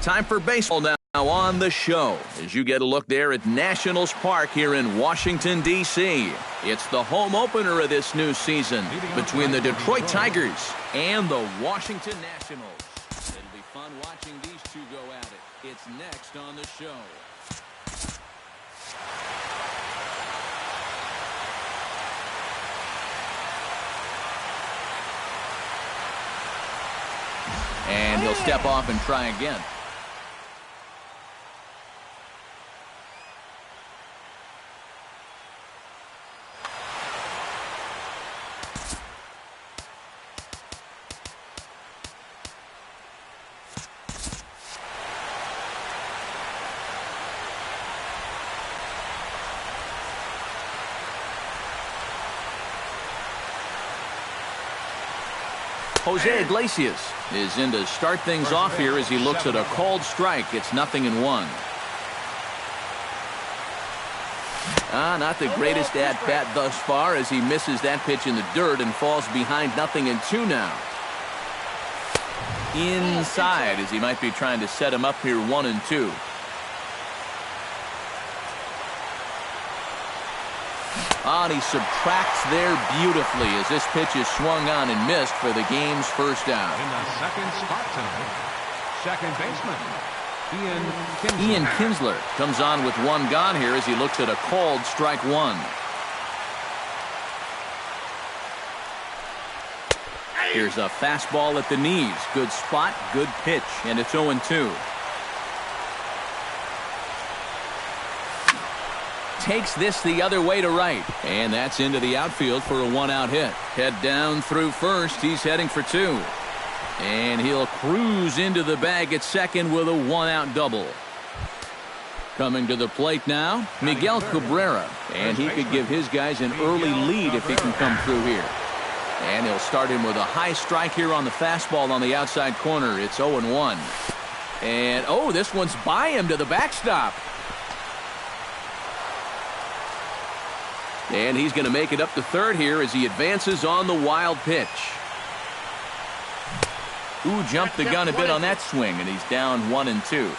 Time for baseball now on the show as you get a look there at Nationals Park here in Washington, D.C. It's the home opener of this new season between the Detroit Tigers and the Washington Nationals. It'll be fun watching these two go at it. It's next on the show. And he'll step off and try again. Jose Iglesias is in to start things off here as he looks at a called strike. It's 0-1. Not the greatest at-bat thus far as he misses that pitch in the dirt and falls behind 0-2 now. Inside as he might be trying to set him up here 1-2. And he subtracts there beautifully as this pitch is swung on and missed for the game's first out. In the second spot tonight, second baseman Ian Kinsler comes on with one gone here as he looks at a called strike one. Here's a fastball at the knees. Good spot, good pitch, and it's 0-2. Takes this the other way to right, and that's into the outfield for a one-out hit. Head down through first. He's heading for two, and he'll cruise into the bag at second with a one-out double. Coming to the plate now, Miguel Cabrera, and he could give his guys an early lead if he can come through here. And he'll start him with a high strike here on the fastball on the outside corner. It's 0-1, and this one's by him to the backstop. And he's going to make it up to third here as he advances on the wild pitch. Jumped the gun a bit on that swing, and he's down 1-2.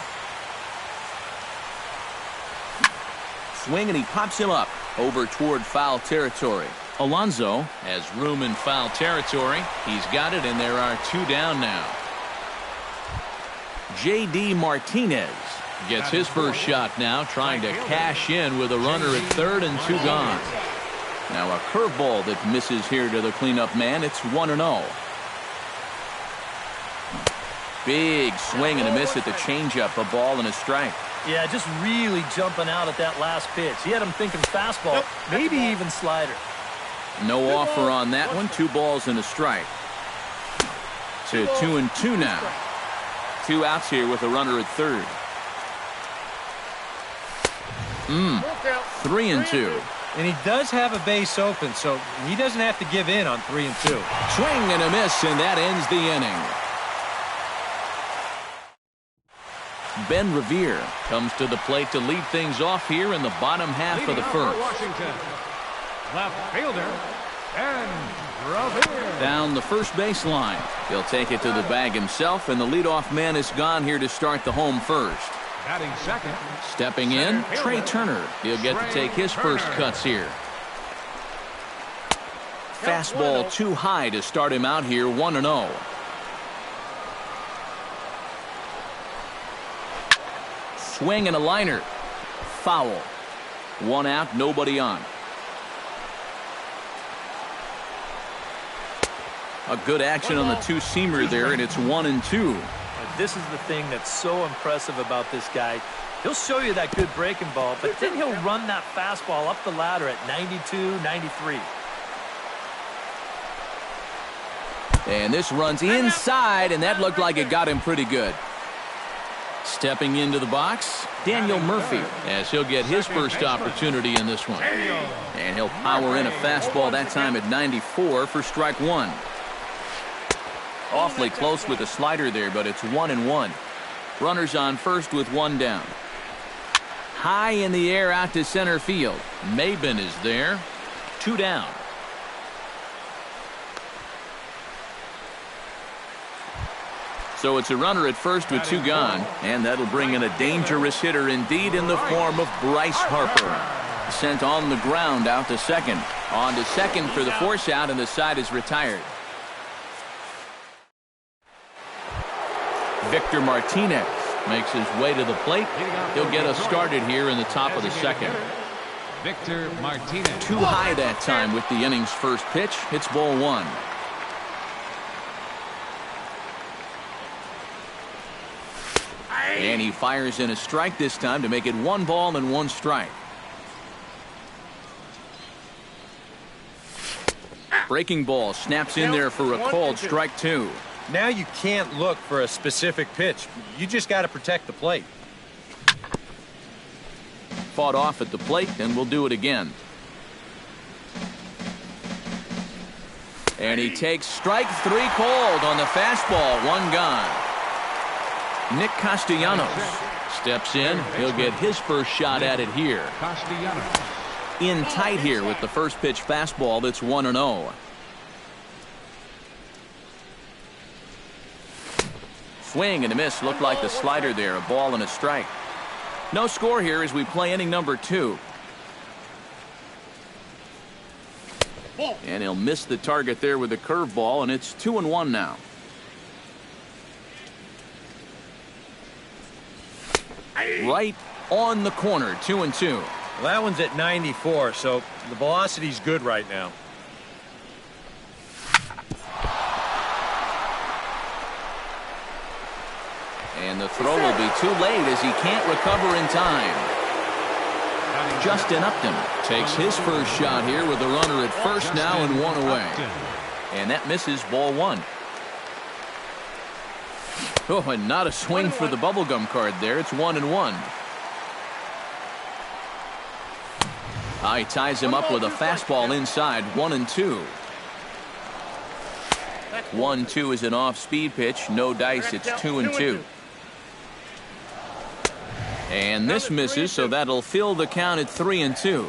Swing, and he pops him up over toward foul territory. Alonso has room in foul territory. He's got it, and there are two down now. J.D. Martinez gets his first shot now, trying to cash in with a runner at third and two gone. Now a curveball that misses here to the cleanup man. It's 1-0. Big swing and a miss at the changeup. A ball and a strike. Yeah, just really jumping out at that last pitch. He had him thinking fastball, maybe even slider. No offer on that one. 2 balls and a strike. To 2-2 now. 2 outs here with a runner at third. 3-2. And he does have a base open, so he doesn't have to give in on 3-2. Swing and a miss, and that ends the inning. Ben Revere comes to the plate to lead things off here in the bottom half of the first. Washington, left fielder, Ben Revere. Down the first baseline. He'll take it to the bag himself, and the leadoff man is gone here to start the home first. Batting second. Stepping in, Trey Turner. He'll get to take his first cuts here. Fastball too high to start him out here, 1-0. Swing and a liner. Foul. 1 out, nobody on. A good action on the two-seamer there, and it's 1-2. This is the thing that's so impressive about this guy. He'll show you that good breaking ball, but then he'll run that fastball up the ladder at 92, 93. And this runs inside, and that looked like it got him pretty good. Stepping into the box, Daniel Murphy, as he'll get his first opportunity in this one. And he'll power in a fastball that time at 94 for strike one. Awfully close with the slider there, but it's 1-1. Runners on first with 1 down. High in the air out to center field. Maben is there. 2 down. So it's a runner at first with 2 gone, and that'll bring in a dangerous hitter indeed in the form of Bryce Harper. Sent on the ground out to second. On to second for the force out, and the side is retired. Victor Martinez makes his way to the plate. He'll get us started here in the top of the second. Victor Martinez. Too high that time with the inning's first pitch. It's ball 1. And he fires in a strike this time to make it 1 ball and 1 strike. Breaking ball snaps in there for a called strike 2. Now you can't look for a specific pitch. You just got to protect the plate. Fought off at the plate, and we'll do it again. And he takes strike 3 called on the fastball. 1 gone. Nick Castellanos steps in. He'll get his first shot at it here. Castellanos. In tight here with the first pitch fastball. That's 1-0. Swing and a miss. Looked like the slider there. A ball and a strike. No score here as we play inning number 2. And he'll miss the target there with a curveball, and it's 2-1 now. Right on the corner, 2-2. Well, that one's at 94, so the velocity's good right now. And the throw will be too late as he can't recover in time. Justin Upton takes his first shot here with a runner at first now and 1 away. And that misses, ball 1. Oh, and not a swing for the bubblegum card there. It's 1-1. He ties him up with a fastball inside, 1-2. 1-2 is an off-speed pitch. No dice. It's 2-2. And this misses, so that'll fill the count at 3-2.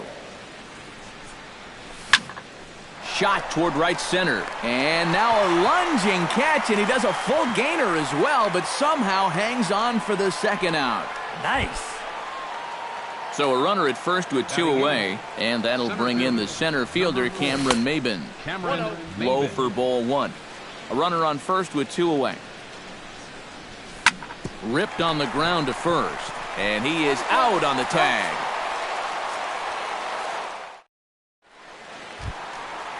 Shot toward right center. And now a lunging catch, and he does a full gainer as well, but somehow hangs on for the second out. Nice. So a runner at first with 2 away, and that'll bring in the center fielder, Cameron Maben. Low for ball 1. A runner on first with 2 away. Ripped on the ground to first. And he is out on the tag.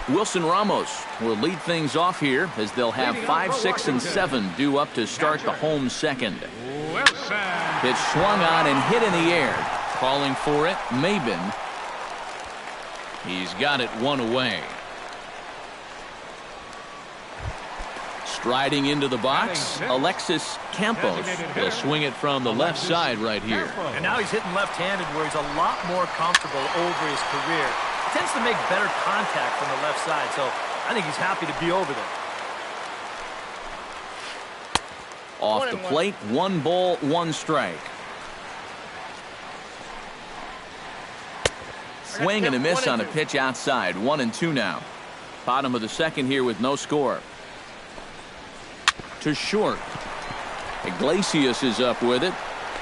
Wilson Ramos will lead things off here as they'll have 5, 6, and 7 due up to start the home second. Pitch swung on and hit in the air. Calling for it, Maben. He's got it 1 away. Striding into the box, Alexis Campos will swing it from the left side right here. And now he's hitting left-handed where he's a lot more comfortable over his career. He tends to make better contact from the left side, so I think he's happy to be over there. Off the plate, 1 ball, 1 strike. Swing and a miss on a pitch outside, 1-2 now. Bottom of the second here with no score. To short. Iglesias is up with it.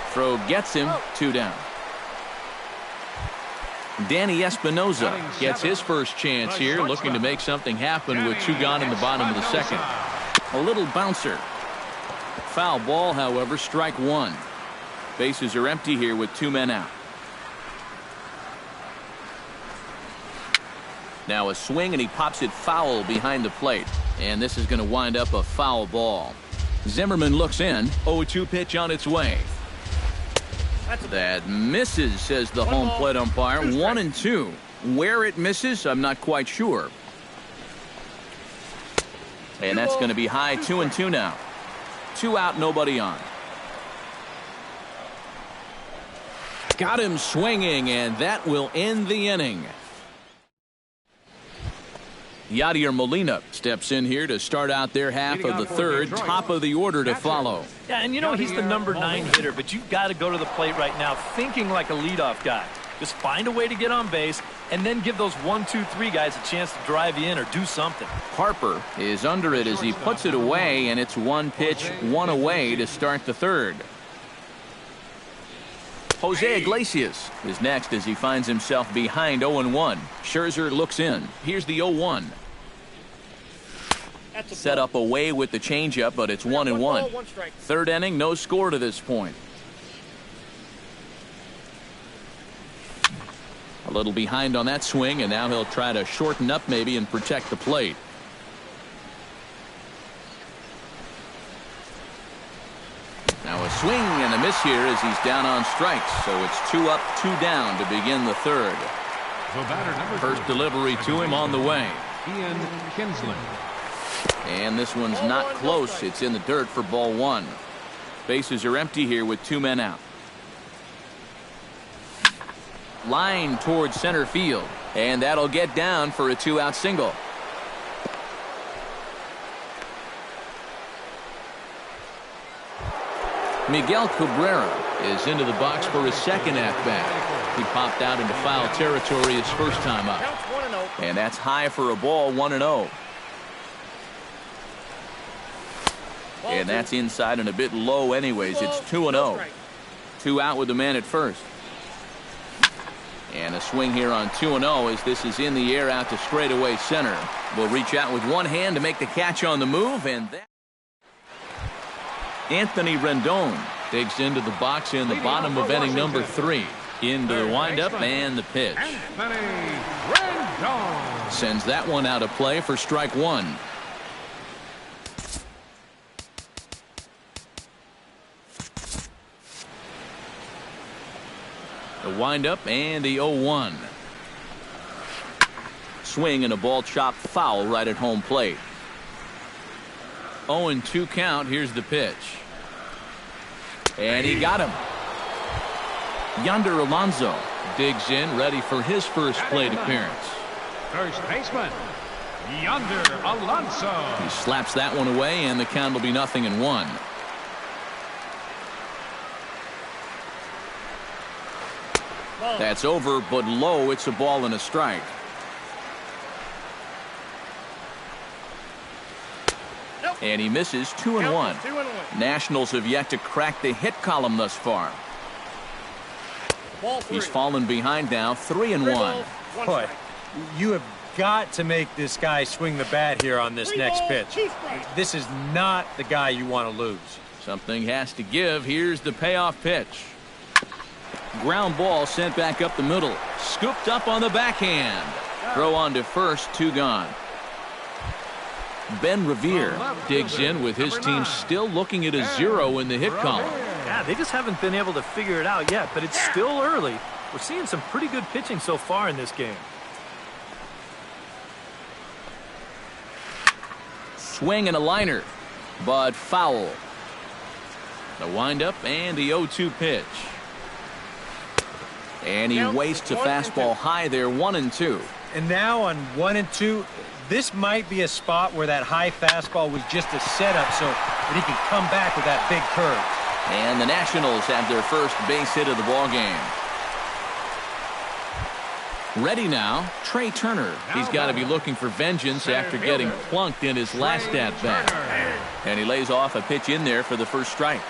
Throw gets him, 2 down. Danny Espinoza gets his first chance here, looking to make something happen with 2 gone in the bottom of the second. A little bouncer. Foul ball, however, strike 1. Bases are empty here with 2 men out. Now a swing, and he pops it foul behind the plate. And this is going to wind up a foul ball. Zimmerman looks in. 0-2 pitch on its way. That misses, says the home plate umpire. 1-2. Where it misses, I'm not quite sure. And that's going to be high, 2-2 now. 2 out, nobody on. Got him swinging, and that will end the inning. Yadier Molina steps in here to start out their half of the third. Top of the order to follow. Yeah, and you know he's the number 9 hitter, but you've got to go to the plate right now thinking like a leadoff guy. Just find a way to get on base and then give those 1, 2, 3 guys a chance to drive you in or do something. Harper is under it as he puts it away, and it's 1 pitch, 1 away to start the third. Jose Iglesias is next as he finds himself behind 0-1. Scherzer looks in. Here's the 0-1. Set up away with the changeup, but it's 1-1. Third inning, no score to this point. A little behind on that swing, and now he'll try to shorten up maybe and protect the plate. Now a swing and a miss here as he's down on strikes, so it's 2 up, 2 down to begin the third. The batter, number First 3, delivery to him on the way. Ian Kinsler. And this one's not close. It's in the dirt for ball 1. Bases are empty here with 2 men out. Line towards center field, and that'll get down for a 2-out single. Miguel Cabrera is into the box for his second at-bat. He popped out into foul territory his first time up. And that's high for a ball, 1-0. And that's inside and a bit low anyways. It's 2-0. 2 out with the man at first. And a swing here on 2-0 as this is in the air out to straightaway center. Will reach out with one hand to make the catch on the move, and that Anthony Rendon digs into the box in the bottom of inning number 3. Into the windup and the pitch. Anthony Rendon sends that one out of play for strike 1. The windup and the 0-1. Swing and a ball chopped foul right at home plate. 0-2 count. Here's the pitch. And he got him. Yonder Alonso digs in, ready for his first plate appearance. First baseman, Yonder Alonso. He slaps that one away, and the count will be 0-1. That's over, but low. It's a ball and a strike. And he misses 2-1. Nationals have yet to crack the hit column thus far. He's fallen behind now, 3-1. Boy, you have got to make this guy swing the bat here on this next pitch. This is not the guy you want to lose. Something has to give. Here's the payoff pitch. Ground ball sent back up the middle. Scooped up on the backhand. Throw on to first, 2 gone. Ben Revere digs in with his team still looking at a 0 in the hit column. Yeah, they just haven't been able to figure it out yet, but it's still early. We're seeing some pretty good pitching so far in this game. Swing and a liner, but foul. The windup and the 0-2 pitch. And he wastes a fastball high there, 1-2. And now on 1-2, this might be a spot where that high fastball was just a setup so that he can come back with that big curve. And the Nationals have their first base hit of the ball game. Ready now, Trey Turner. He's got to be looking for vengeance after getting plunked in his last at-bat. And he lays off a pitch in there for the first strike.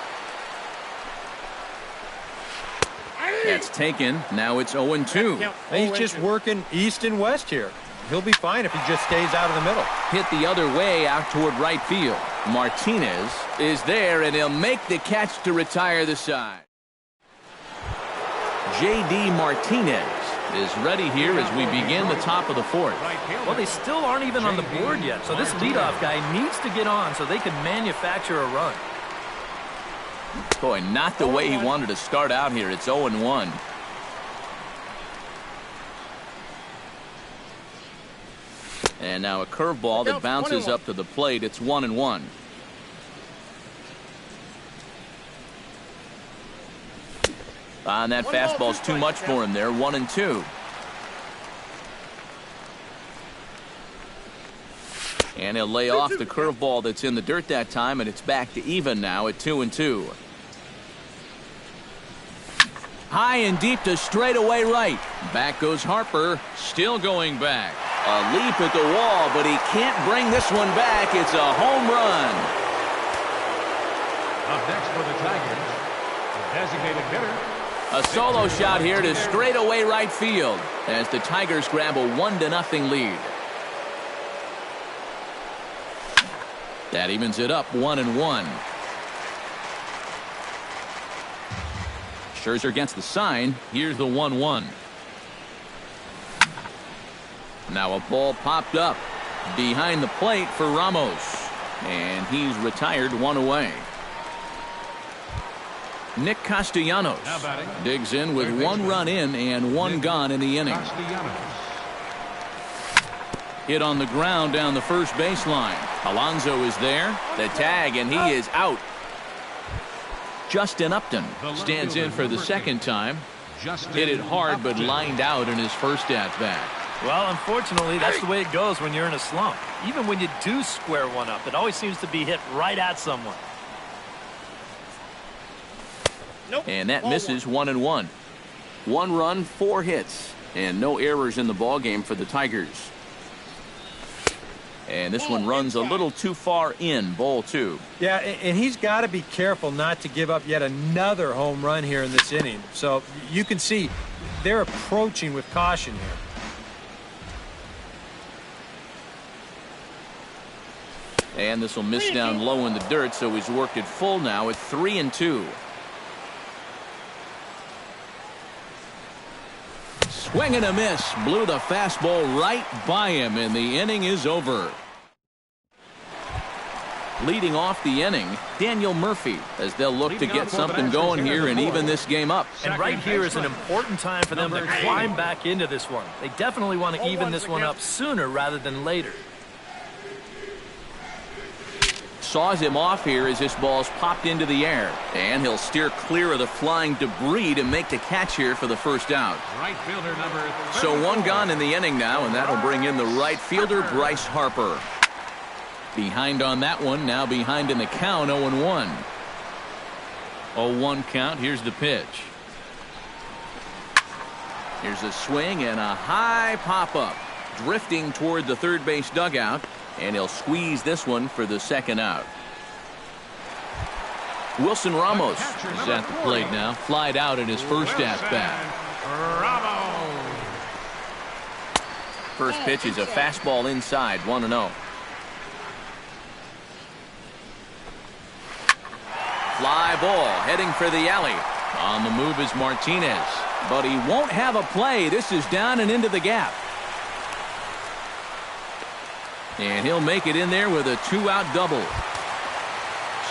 That's taken. Now it's 0-2. He's just working east and west here. He'll be fine if he just stays out of the middle. Hit the other way out toward right field. Martinez is there, and he'll make the catch to retire the side. J.D. Martinez is ready here as we begin the top of the 4th. Well, they still aren't even on the board yet, so this leadoff guy needs to get on so they can manufacture a run. Boy, not the way he wanted to start out here. It's 0-1. And now a curveball that bounces up to the plate. It's 1-1. And that fastball's too much for him there. 1-2. And he'll lay off the curveball that's in the dirt that time, and it's back to even now at 2-2. High and deep to straightaway right. Back goes Harper, still going back. A leap at the wall, but he can't bring this one back. It's a home run. Up next for the Tigers, the designated hitter. A solo shot here to straightaway right field as the Tigers grab a 1-0 lead. That evens it up 1-1. Scherzer gets the sign. Here's the 1-1. Now a ball popped up behind the plate for Ramos. And he's retired, one away. Nick Castellanos digs in with 1 run in and 1 gone in the inning. Hit on the ground down the first baseline. Alonso is there. The tag, and he is out. Justin Upton stands in for the second time. Hit it hard, but lined out in his first at-bat. Well, unfortunately, that's the way it goes when you're in a slump. Even when you do square one up, it always seems to be hit right at someone. And that misses 1-1. 1 run, 4 hits, and no errors in the ballgame for the Tigers. And this one runs a little too far in, ball 2. Yeah, and he's got to be careful not to give up yet another home run here in this inning. So you can see they're approaching with caution here. And this will miss down low in the dirt, so he's worked it full now at 3-2. Swing and a miss. Blew the fastball right by him, and the inning is over. Leading off the inning, Daniel Murphy, as they'll look to get something going here and even this game up. And right here is an important time for them to climb back into this one. They definitely want to even this one up sooner rather than later. Saws him off here as this ball's popped into the air. And he'll steer clear of the flying debris to make the catch here for the first out. Right fielder number 34. So 1 gone in the inning now, and that'll bring in the right fielder, Bryce Harper. Behind on that one, now behind in the count, 0-1. 0-1 count, here's the pitch. Here's a swing and a high pop-up. Drifting toward the third base dugout. And he'll squeeze this one for the second out. Wilson Ramos is at the plate now. Flied out in his first at-bat. First pitch is a fastball inside, 1-0. Fly ball heading for the alley. On the move is Martinez. But he won't have a play. This is down and into the gap. And he'll make it in there with a 2-out double.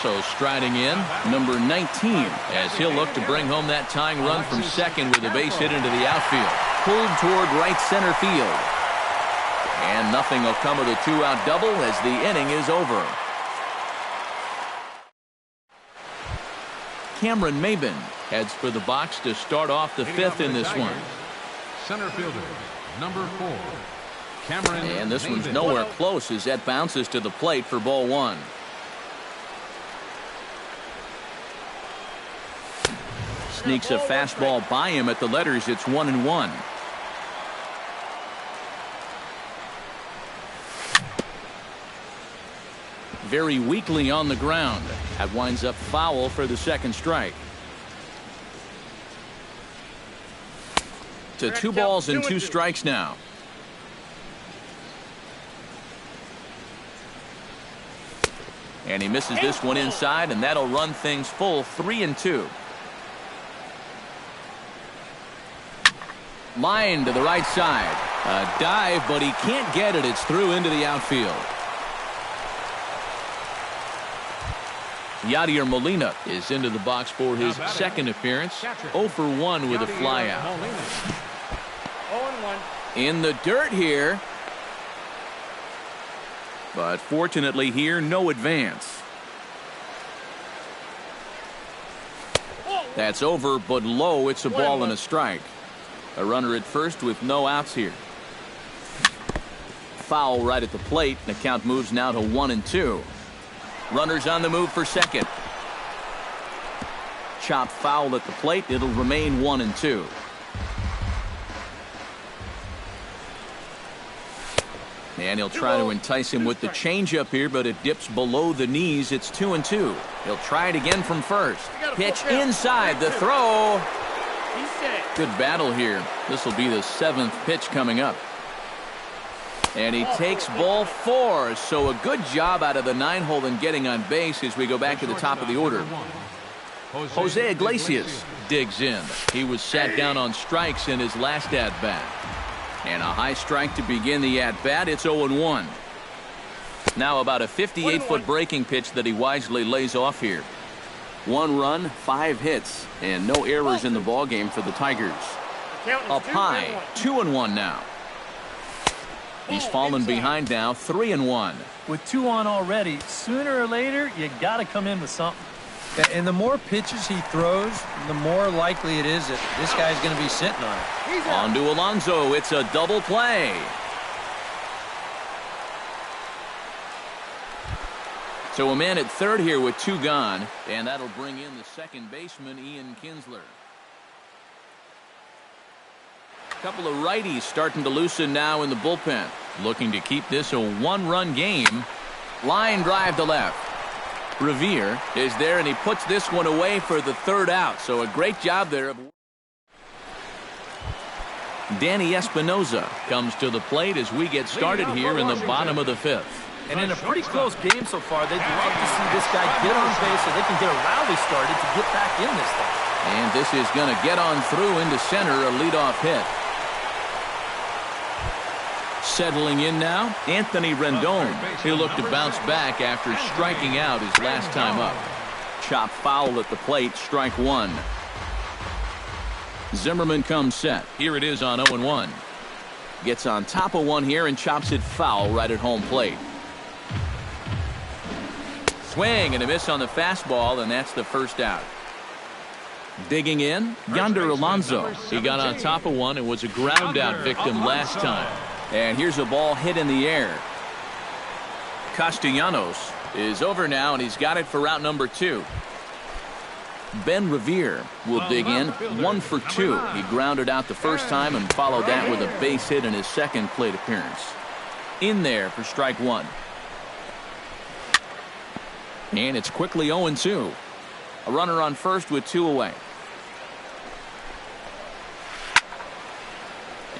So striding in, number 19, as he'll look to bring home that tying run from second with a base hit into the outfield. Pulled toward right center field. And nothing will come of the 2-out double as the inning is over. Cameron Maybin heads for the box to start off the 5th in this one. Center fielder, number 4. And this one's nowhere close as that bounces to the plate for ball 1. Sneaks a fastball by him at the letters. It's 1-1. Very weakly on the ground. That winds up foul for the second strike. To 2 balls and 2 strikes now. And he misses this one inside, and that'll run things full 3-2. Line to the right side. A dive, but he can't get it. It's through into the outfield. Yadier Molina is into the box for his second appearance. 0 for 1 with a flyout. 0-1. In the dirt here. But fortunately here, no advance. That's over, but low. It's a ball and a strike. A runner at first with no outs here. Foul right at the plate. The count moves now to 1-2. Runners on the move for second. chop foul at the plate. It'll remain 1-2. And he'll try to entice him with the changeup here, but it dips below the knees. It's 2-2. He'll try it again from first. Pitch inside, the throw. Good battle here. This will be the 7th pitch coming up. And he takes ball 4. So a good job out of the 9-hole in getting on base as we go back to the top of the order. Jose Iglesias digs in. He was sat down on strikes in his last at-bat. And a high strike to begin the at-bat. It's 0-1. Now about a 58-foot breaking pitch that he wisely lays off here. 1 run, 5 hits, and no errors in the ballgame for the Tigers. Up high, 2-1 now. He's fallen behind now, 3-1. With 2 on already, sooner or later, you got to come in with something. And the more pitches he throws, the more likely it is that this guy's going to be sitting on it. On to Alonso. It's a double play. So a man at third here with 2 gone, and that'll bring in the second baseman, Ian Kinsler. A couple of righties starting to loosen now in the bullpen. Looking to keep this a 1-run game. Line drive to left. Revere is there, and he puts this one away for the 3rd out. So a great job there. Danny Espinosa comes to the plate as we get started here in the bottom of the 5th. And in a pretty close game so far, they'd love to see this guy get on base so they can get a rally started to get back in this thing. And this is going to get on through into center, a leadoff hit. Settling in now, Anthony Rendon. He'll look to bounce back after striking out his last time up. Chop foul at the plate, strike 1. Zimmerman comes set. Here it is on 0-1. Gets on top of one here and chops it foul right at home plate. Swing and a miss on the fastball, and that's the 1st out. Digging in, Yonder Alonso. He got on top of one and was a ground out victim last time. And here's a ball hit in the air. Castellanos is over now, and he's got it for route number 2. Ben Revere will dig in, 1 for 2. He grounded out the first time and followed that with a base hit in his second plate appearance. In there for strike 1. And it's quickly 0-2. A runner on first with 2 away.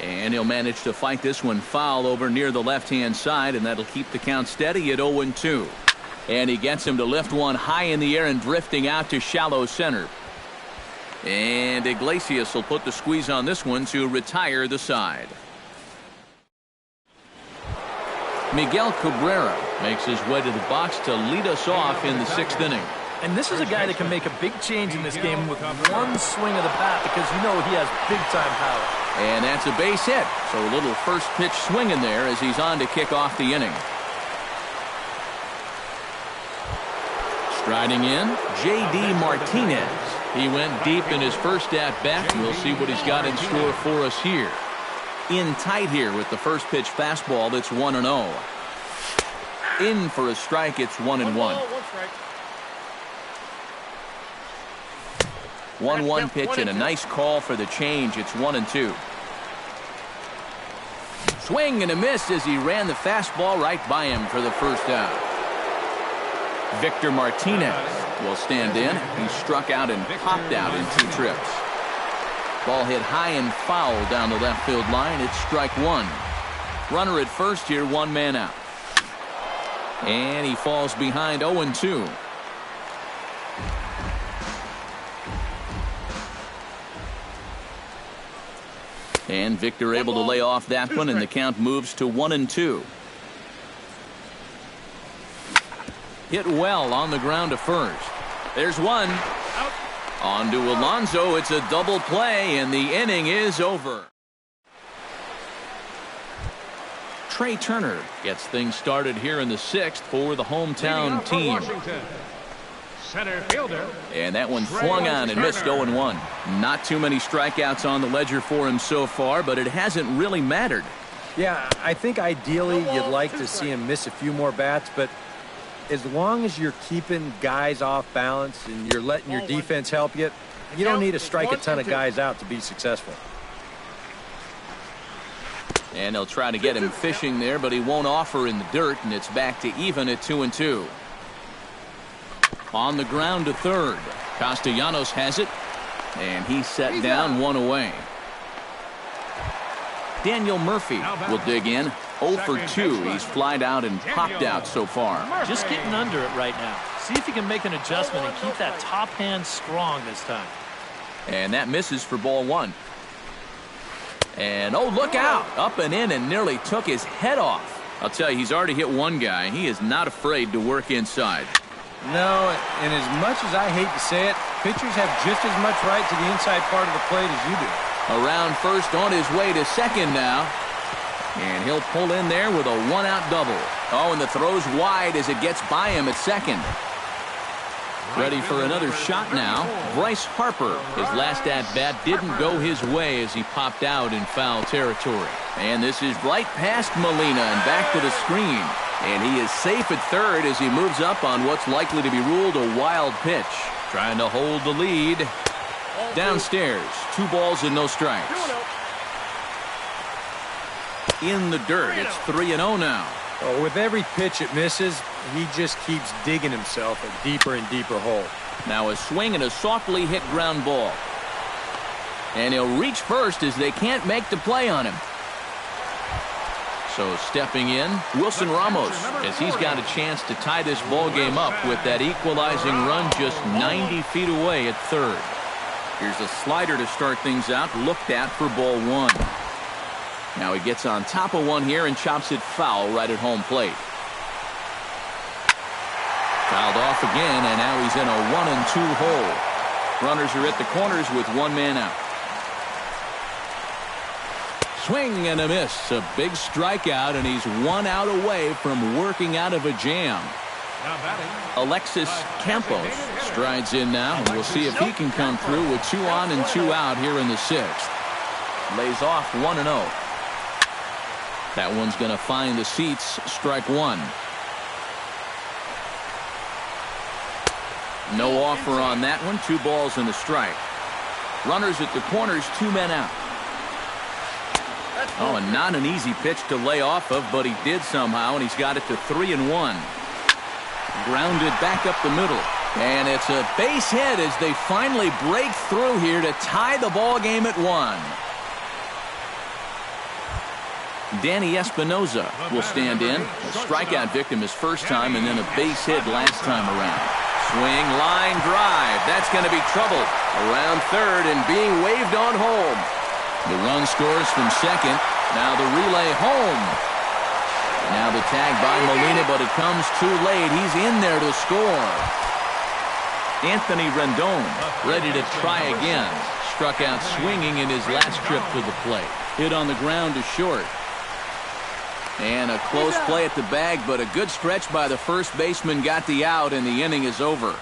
And he'll manage to fight this one foul over near the left-hand side, and that'll keep the count steady at 0-2. And he gets him to lift one high in the air and drifting out to shallow center. And Iglesias will put the squeeze on this one to retire the side. Miguel Cabrera makes his way to the box to lead us off in the 6th inning. And this is a guy that can make a big change in this game with one swing of the bat, because you know he has big-time power. And that's a base hit. So a little first pitch swing in there as he's on to kick off the inning. Striding in, J.D. Martinez. He went deep in his first at-bat. We'll see what he's got in store for us here. In tight here with the first pitch fastball. That's 1-0. In for a strike. It's 1-1. 1-1 pitch and a nice call for the change. It's 1-2. Swing and a miss as he ran the fastball right by him for the 1st out. Victor Martinez will stand in. He struck out and popped out in 2 trips. Ball hit high and foul down the left field line. It's strike 1. Runner at first here, 1 man out. And he falls behind 0-2. And Victor able to lay off that one, and the count moves to 1-2. Hit well on the ground to first. There's one. On to Alonso. It's a double play, and the inning is over. Trey Turner gets things started here in the 6th for the hometown team. Center fielder. And that one flung on and missed 0-1. Not too many strikeouts on the ledger for him so far, but it hasn't really mattered. Yeah, I think ideally you'd like to see him miss a few more bats, but as long as you're keeping guys off balance and you're letting your defense help you, you don't need to strike a ton of guys out to be successful. And they'll try to get him fishing there, but he won't offer in the dirt, and it's back to even at 2-2. On the ground to third. Castellanos has it, and he's set down, one away. Daniel Murphy will dig in. 0 for 2. He's flied out and popped out so far. Just getting under it right now. See if he can make an adjustment and keep that top hand strong this time. And that misses for ball 1. And, oh, look out. Up and in and nearly took his head off. I'll tell you, he's already hit one guy. He is not afraid to work inside. No, and as much as I hate to say it, pitchers have just as much right to the inside part of the plate as you do. Around first, on his way to second now. And he'll pull in there with a 1-out double. Oh, and the throw's wide as it gets by him at second. Ready for another shot now. Bryce Harper. His last at-bat didn't go his way as he popped out in foul territory. And this is right past Molina and back to the screen. And he is safe at third as he moves up on what's likely to be ruled a wild pitch. Trying to hold the lead. Downstairs, 2 balls and no strikes. In the dirt, it's 3-0 now. Oh, with every pitch it misses, he just keeps digging himself a deeper and deeper hole. Now a swing and a softly hit ground ball. And he'll reach first as they can't make the play on him. So stepping in, Wilson Ramos, as he's got a chance to tie this ball game up with that equalizing run just 90 feet away at third. Here's a slider to start things out, looked at for ball 1. Now he gets on top of one here and chops it foul right at home plate. Fouled off again, and now he's in a 1-2 hole. Runners are at the corners with 1 man out. Swing and a miss. A big strikeout, and he's 1 out away from working out of a jam. Alexis Campos strides in now, and we'll see if he can come through with 2 on and 2 out here in the 6th. Lays off 1-0. That one's going to find the seats. Strike 1. No offer on that one. 2 balls and a strike. Runners at the corners, 2 men out. Oh, and not an easy pitch to lay off of, but he did somehow, and he's got it to 3-1. Grounded back up the middle. And it's a base hit as they finally break through here to tie the ball game at 1. Danny Espinoza will stand in. A strikeout victim his first time, and then a base hit last time around. Swing, line drive. That's going to be trouble. Around third and being waved on home. The run scores from second. Now the relay home. Now the tag by Molina, but it comes too late. He's in there to score. Anthony Rendon ready to try again. Struck out swinging in his last trip to the plate. Hit on the ground to short. And a close play at the bag, but a good stretch by the first baseman got the out, and the inning is over.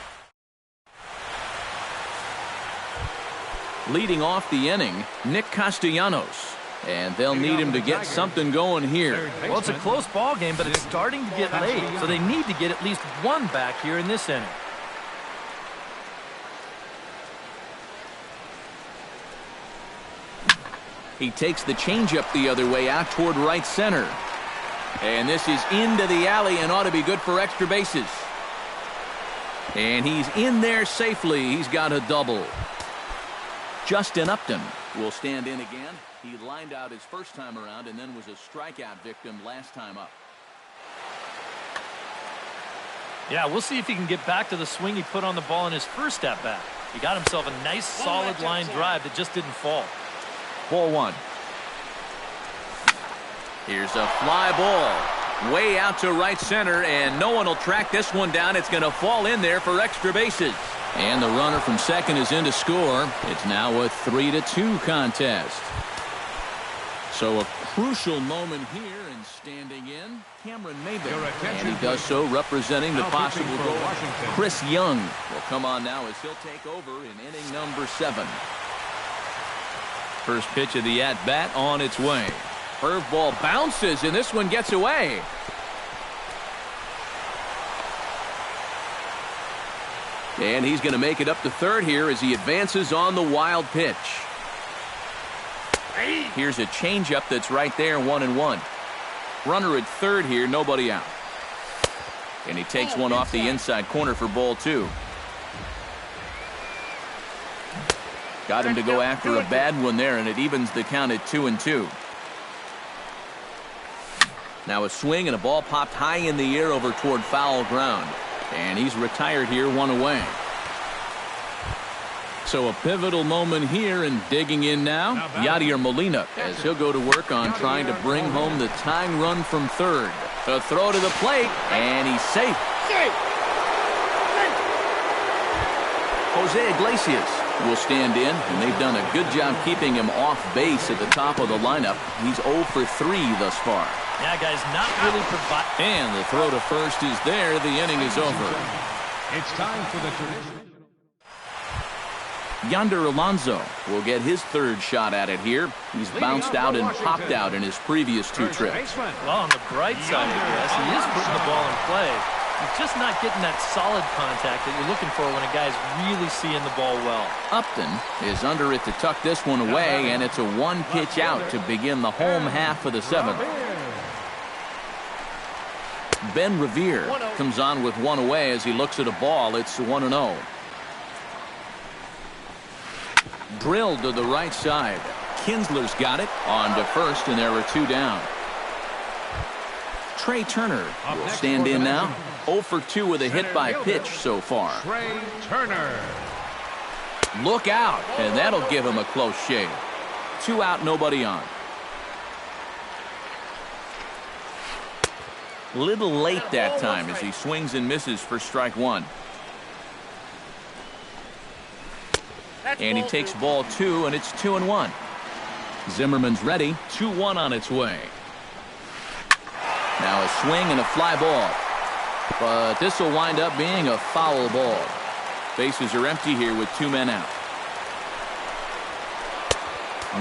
Leading off the inning, Nick Castellanos. And they'll need him to get something going here. Well, it's a close ball game, but it's starting to get late, so they need to get at least 1 back here in this inning. He takes the changeup the other way out toward right center. And this is into the alley and ought to be good for extra bases. And he's in there safely. He's got a double. Justin Upton will stand in again. He lined out his first time around and then was a strikeout victim last time up. Yeah, we'll see if he can get back to the swing he put on the ball in his first at-bat. He got himself a nice solid line drive that just didn't fall. Ball 1. Here's a fly ball way out to right center, and no one will track this one down. It's going to fall in there for extra bases. And the runner from second is in to score. It's now a 3-2 contest. So a crucial moment here, and standing in, Cameron Maybin. And he does so representing the possible goal. Chris Young will come on now as he'll take over in inning number 7. First pitch of the at-bat on its way. Curveball bounces, and this one gets away. And he's going to make it up to third here as he advances on the wild pitch. Here's a changeup that's right there, 1-1. Runner at third here, nobody out. And he takes one off the inside corner for ball 2. Got him to go after a bad one there, and it evens the count at 2-2. Now a swing and a ball popped high in the air over toward foul ground. And he's retired here, 1 away. So a pivotal moment here, and digging in now, Yadier Molina, as he'll go to work on trying to bring home the tying run from third. A throw to the plate, and he's safe. Jose Iglesias will stand in, and they've done a good job keeping him off base at the top of the lineup. He's 0 for 3 thus far. Yeah, guys, not really provide. And the throw to first is there. The inning is over. It's time for the traditional. Yonder Alonso will get his third shot at it here. He's bounced out and popped out in his previous 2 trips. Well, on the bright side, I guess, he is putting the ball in play. He's just not getting that solid contact that you're looking for when a guy's really seeing the ball well. Upton is under it to tuck this one away, and it's a 1-pitch out to begin the home half of the 7th. Ben Revere comes on with 1 away as he looks at a ball. It's 1-0. Drilled to the right side. Kinsler's got it on to first, and there are 2 down. Trey Turner will stand in now. 0 for 2 with a hit by pitch so far. Trey Turner. Look out, and that'll give him a close shave. 2 out, nobody on. Little late that time as he swings and misses for strike 1. And he takes ball 2, and it's 2-1. Zimmerman's ready. 2-1 on its way. Now a swing and a fly ball. But this will wind up being a foul ball. Bases are empty here with 2 men out.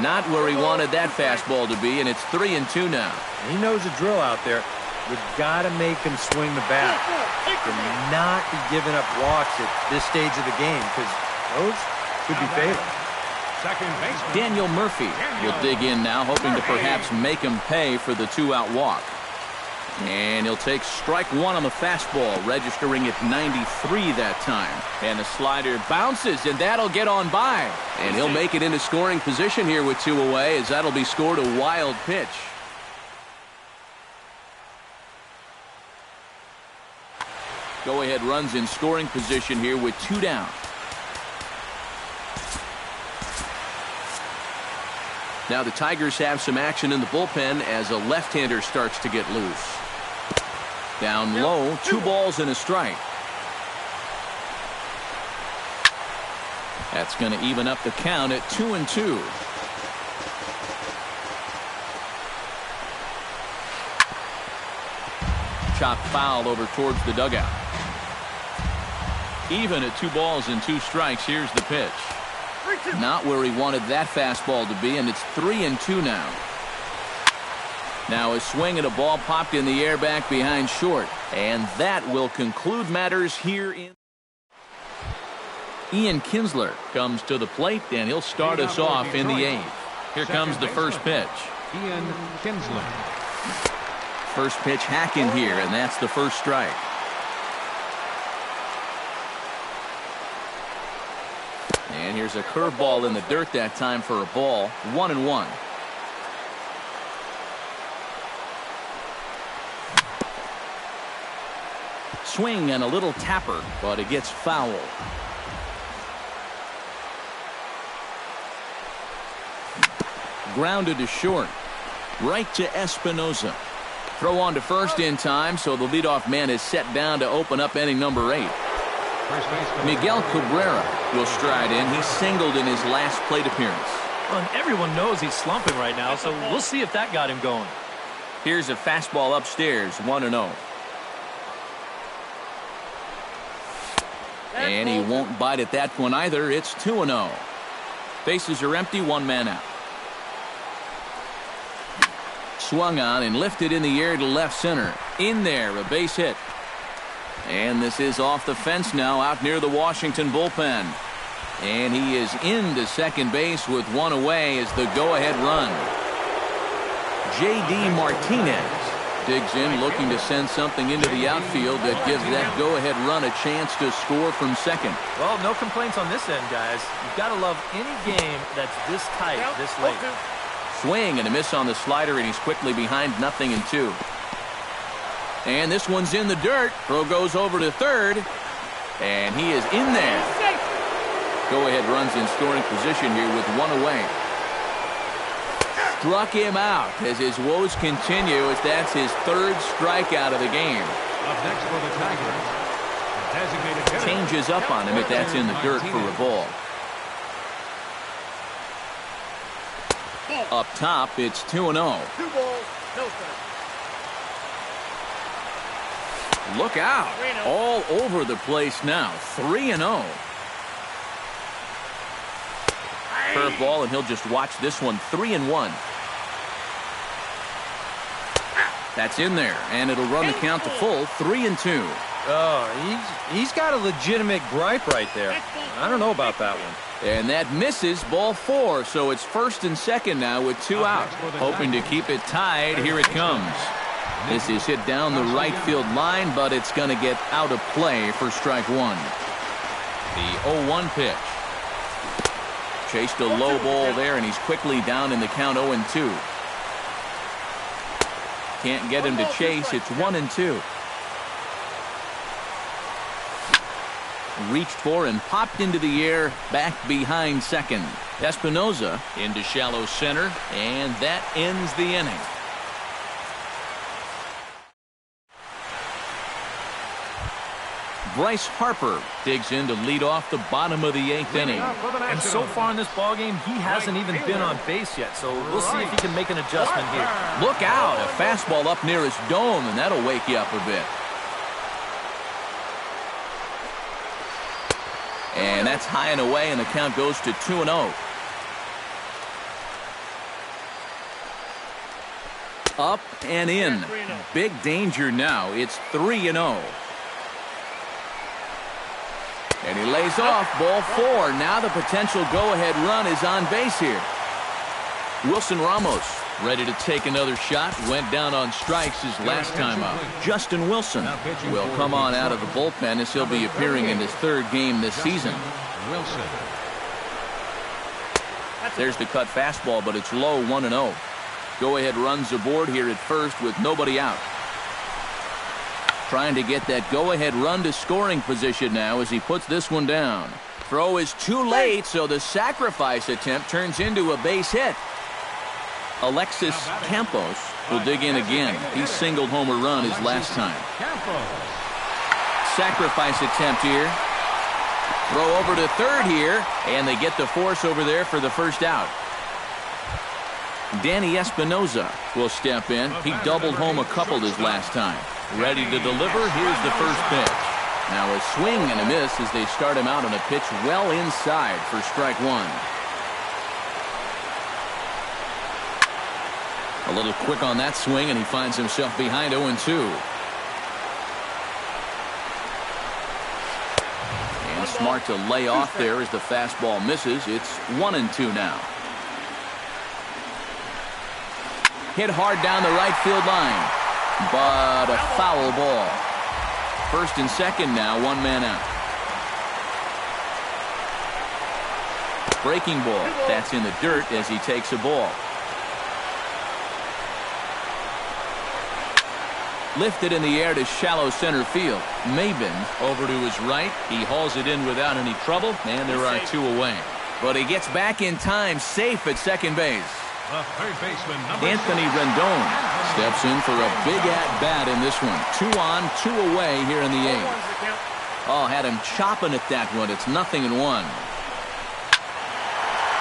Not where he wanted that fastball to be, and it's 3-2 now. He knows the drill out there. We've got to make him swing the bat. And not be giving up walks at this stage of the game, because those could be fatal. Second baseman Daniel Murphy will dig in now, hoping to perhaps make him pay for the 2-out walk. And he'll take strike 1 on the fastball, registering at 93 that time. And the slider bounces, and that'll get on by. And he'll make it into scoring position here with 2 away, as that'll be scored a wild pitch. Go-ahead runs in scoring position here with 2 down. Now the Tigers have some action in the bullpen as a left-hander starts to get loose. Down low, 2 balls and a strike. That's going to even up the count at 2-2. Chopped foul over towards the dugout. Even at 2 balls and 2 strikes, here's the pitch. Not where he wanted that fastball to be, and it's 3-2 now. Now a swing and a ball popped in the air back behind short. And that will conclude matters here in. Ian Kinsler comes to the plate, and he'll start us off in the 8th. Here comes the first pitch. Ian Kinsler. First pitch hacking here, and that's the first strike. And here's a curveball in the dirt that time for a ball. 1-1. Swing and a little tapper, but it gets foul. Grounded to short. Right to Espinoza. Throw on to first in time, so the leadoff man is set down to open up inning number 8. Miguel Cabrera will stride in. He singled in his last plate appearance. Well, and everyone knows he's slumping right now, so we'll see if that got him going. Here's a fastball upstairs, 1-0. And he won't bite at that one either. It's 2-0. Bases are empty, 1 man out. Swung on and lifted in the air to left center. In there, a base hit. And this is off the fence now out near the Washington bullpen. And he is into second base with one away as the go-ahead run. J.D. Martinez digs in looking to send something into the outfield that gives that go-ahead run a chance to score from second. Well, no complaints on this end, guys. You've got to love any game that's this tight, this late. Swing and a miss on the slider, and he's quickly behind 0-2. And this one's in the dirt. Throw goes over to third, and he is in there. Go-ahead runs in scoring position here with one away. Struck him out as his woes continue as that's his third strikeout of the game. Up next for the Tigers, the designated hitter. Changes up on him if that's in the dirt for a ball. Up top, it's 2-0. 2 balls, no strikes. Look out. All over the place now. 3-0. Curveball, and he'll just watch this one. 3-1. That's in there, and it'll run the count to full. 3-2. Oh, he's got a legitimate gripe right there. I don't know about that one. And that misses, ball 4, so it's first and second now with 2 out. Hoping to keep it tied. Here it comes. This is hit down the right field line, but it's going to get out of play for strike one. The 0-1 pitch. Chased a low ball there, and he's quickly down in the count 0-2. Can't get him to chase. It's 1-2. Reached for and popped into the air back behind second. Espinoza into shallow center, and that ends the inning. Bryce Harper digs in to lead off the bottom of the 8th inning. And so far in this ballgame, he hasn't even been on base yet, so we'll see if he can make an adjustment here. Look out, a fastball up near his dome, and that'll wake you up a bit. And that's high and away, and the count goes to 2-0. Up and in. Big danger now. It's 3-0. And he lays off, ball 4. Now the potential go-ahead run is on base here. Wilson Ramos ready to take another shot. Went down on strikes his last time out. Justin Wilson will come on out of the bullpen as he'll be appearing in his 3rd game this season. Wilson. There's the cut fastball, but it's low, 1-0. Go-ahead runs aboard here at first with nobody out. Trying to get that go-ahead run to scoring position now as he puts this one down. Throw is too late, so the sacrifice attempt turns into a base hit. Alexis Campos will dig in again. He singled home a run his last time. Sacrifice attempt here. Throw over to third here, and they get the force over there for the first out. Danny Espinoza will step in. He doubled home a couple his last time. Ready to deliver. Here's the first pitch. Now a swing and a miss as they start him out on a pitch well inside for strike one. A little quick on that swing, and he finds himself behind 0-2. And smart to lay off there as the fastball misses. It's 1-2 now. Hit hard down the right field line, but a foul ball. First and second now, 1 man out. Breaking ball. That's in the dirt as he takes a ball. Lifted in the air to shallow center field. Maben over to his right. He hauls it in without any trouble, and there are 2 away. But he gets back in time, safe at second base. The third baseman, Anthony Rendon steps in for a big at-bat in this one. 2 on, 2 away here in the 8th. Oh, had him chopping at that one. It's 0-1.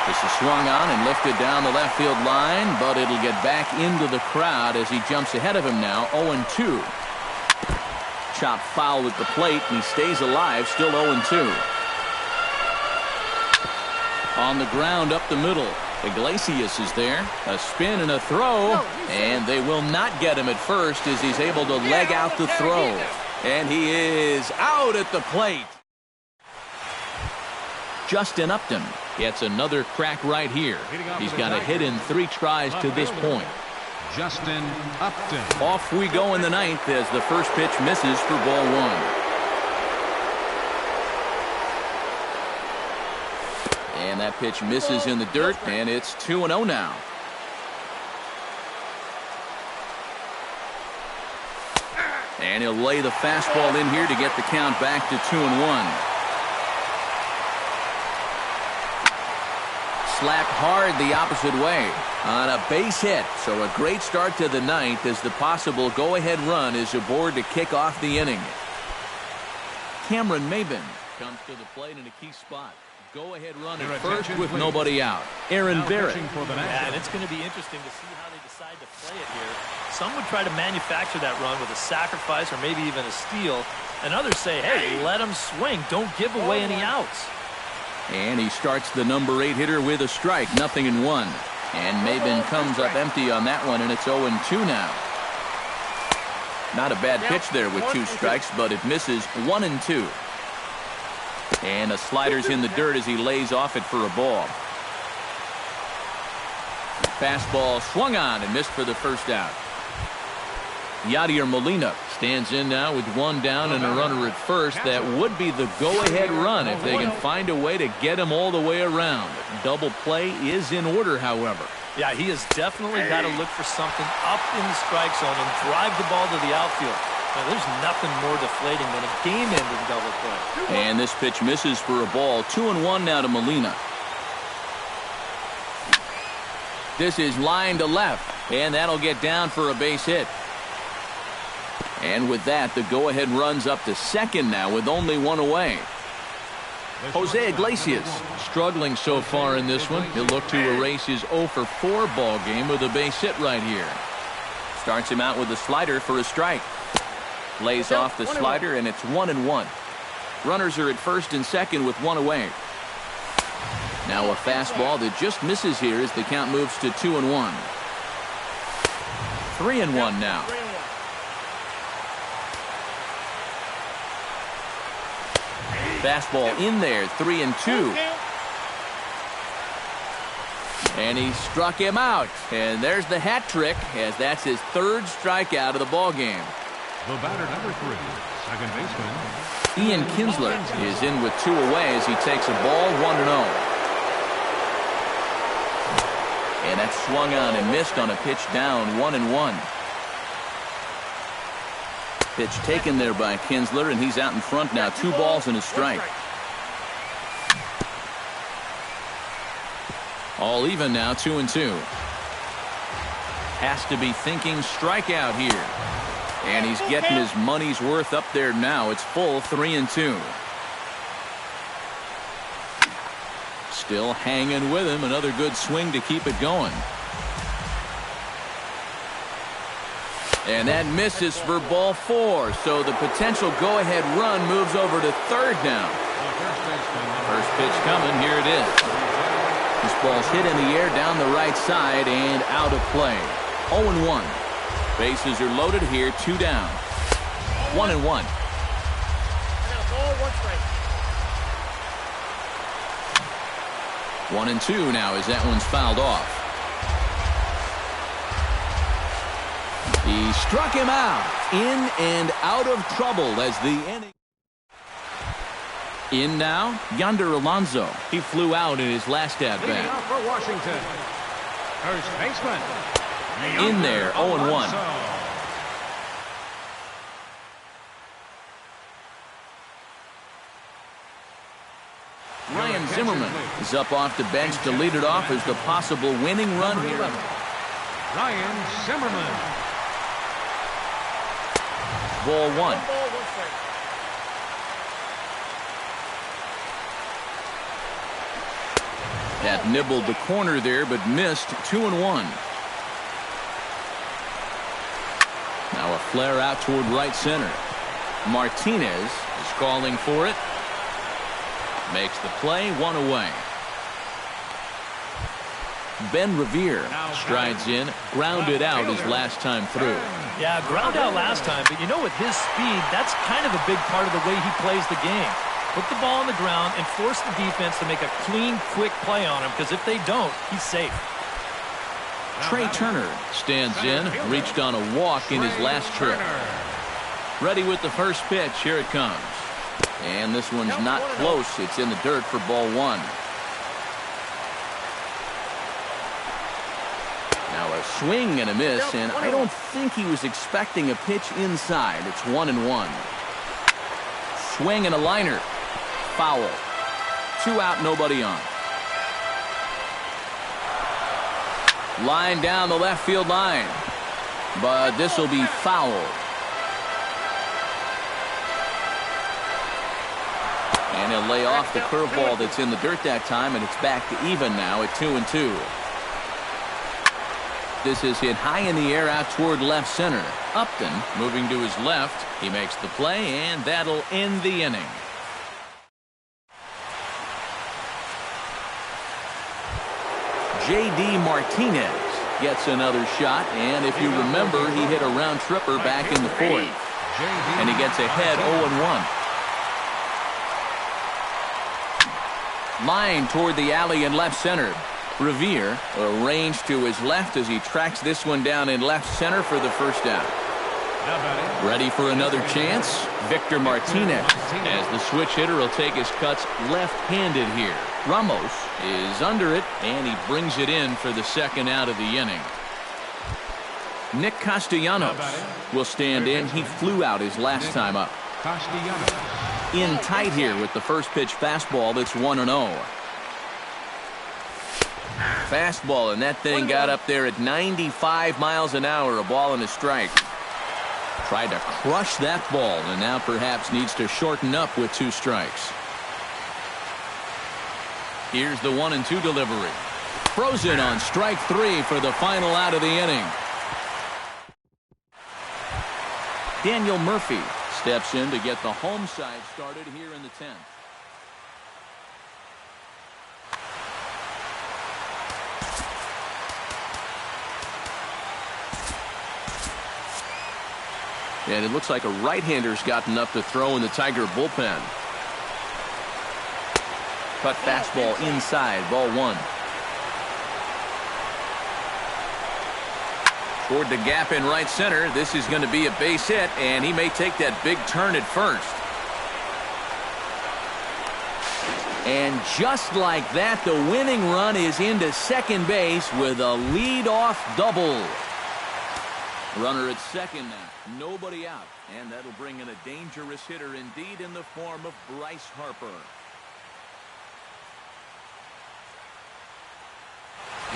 This is swung on and lifted down the left field line, but it'll get back into the crowd as he jumps ahead of him now, 0-2. Chop foul at the plate, and he stays alive, still 0-2. On the ground up the middle. Iglesias is there. A spin and a throw, and they will not get him at first as he's able to leg out the throw. And he is out at the plate. Justin Upton gets another crack right here. He's got a hit in 3 tries to this point. Justin Upton. Off we go in the 9th as the first pitch misses for ball 1. And that pitch misses in the dirt, and it's 2-0 now. And he'll lay the fastball in here to get the count back to 2-1. Slapped hard the opposite way on a base hit. So a great start to the 9th as the possible go-ahead run is aboard to kick off the inning. Cameron Maben comes to the plate in a key spot. Go-ahead run at first with nobody out. Aaron Barrett. Yeah, and it's going to be interesting to see how they decide to play it here. Some would try to manufacture that run with a sacrifice or maybe even a steal. And others say, hey, let him swing. Don't give away any outs. And he starts the number 8 hitter with a strike, 0-1. And Maben comes up empty on that one, and it's 0-2 now. Not a bad pitch there with 2 strikes, but it misses 1-2. And a slider's in the dirt as he lays off it for a ball. Fastball swung on and missed for the first out. Yadier Molina stands in now with 1 down and a runner at first. That would be the go-ahead run if they can find a way to get him all the way around. Double play is in order, however. Yeah, he has definitely got to look for something up in the strike zone and drive the ball to the outfield. Now, there's nothing more deflating than a game-ending double play. And this pitch misses for a ball. 2-1 now to Molina. This is line to left, and that'll get down for a base hit. And with that, the go-ahead runs up to second now with only 1 away. Jose Iglesias struggling so far in this one. He'll look to erase his 0-for-4 ball game with a base hit right here. Starts him out with a slider for a strike. Lays off the slider, and it's 1-1. Runners are at first and second with 1 away. Now a fastball that just misses here as the count moves to 2-1. 3-1 now. Fastball in there, 3-2. And he struck him out. And there's the hat trick, as that's his 3rd strikeout of the ball game. The batter number 3, second baseman Ian Kinsler is in with 2 away as he takes a ball, 1-0. And that's swung on and missed on a pitch down, 1-1. Pitch taken there by Kinsler, and he's out in front now. 2 balls and a strike. All even now, 2-2. Has to be thinking strikeout here. And he's getting his money's worth up there now. It's full, 3-2. Still hanging with him. Another good swing to keep it going. And that misses for ball 4. So the potential go-ahead run moves over to third now. First pitch coming. Here it is. This ball's hit in the air down the right side and out of play. 0-1. Bases are loaded here. 2 down. 1-1. 1-2 now as that one's fouled off. He struck him out. In and out of trouble as the inning. In now, Yonder Alonso. He flew out in his last at leading bat. off for Washington. First baseman. In there, 0-1. Ryan Zimmerman is up off the bench to lead it off as the possible winning run here. Ryan Zimmerman. Ball 1. That nibbled the corner there, but missed. 2-1. Now a flare out toward right center. Martinez is calling for it. Makes the play, 1 away. Ben Revere strides in, grounded out his last time through. Yeah, ground out last time, but you know, with his speed, that's kind of a big part of the way he plays the game. Put the ball on the ground and force the defense to make a clean, quick play on him, because if they don't, he's safe. Trey Turner stands in, reached on a walk in his last trip. Ready with the first pitch. Here it comes. And this one's not close. It's in the dirt for ball one. Now a swing and a miss, and I don't think he was expecting a pitch inside. It's 1-1. Swing and a liner. Foul. 2 out, nobody on. Line down the left field line. But this will be foul. And he'll lay off the curveball that's in the dirt that time, and it's back to even now at 2-2. This is hit high in the air out toward left center. Upton moving to his left. He makes the play, and that'll end the inning. J.D. Martinez gets another shot, and if you remember, he hit a round tripper back in the fourth. And he gets ahead 0-1. Line toward the alley in left center. Revere arranged to his left as he tracks this one down in left center for the first out. Ready for another chance? Victor Martinez, as the switch hitter will take his cuts left-handed here. Ramos is under it, and he brings it in for the second out of the inning. Nick Castellanos will stand in. He flew out his last time up. In tight here with the first pitch fastball that's 1-0. Fastball, and that thing got up there at 95 miles an hour, a ball and a strike. Tried to crush that ball, and now perhaps needs to shorten up with 2 strikes. Here's the 1-2 delivery. Frozen on strike 3 for the final out of the inning. Daniel Murphy steps in to get the home side started here in the 10th. And it looks like a right-hander's gotten up to throw in the Tiger bullpen. Cut fastball inside, ball 1. Toward the gap in right center. This is going to be a base hit, and he may take that big turn at first. And just like that, the winning run is into second base with a lead-off double. Runner at second now. Nobody out. And that'll bring in a dangerous hitter indeed in the form of Bryce Harper.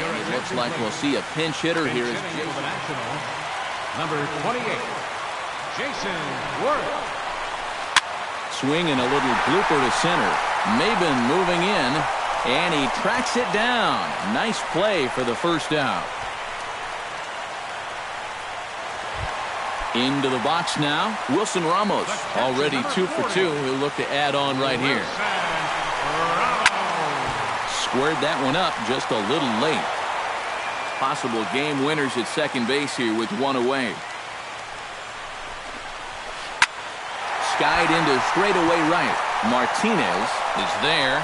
And it looks like we'll see a pinch hitter here. Number 28, Jason Worth. Swing and a little blooper to center. Maben moving in, and he tracks it down. Nice play for the first out. Into the box now, Wilson Ramos, already 2 for 2. He'll look to add on right here. Squared that one up just a little late. Possible game winners at second base here with 1 away. Skied into straightaway right. Martinez is there,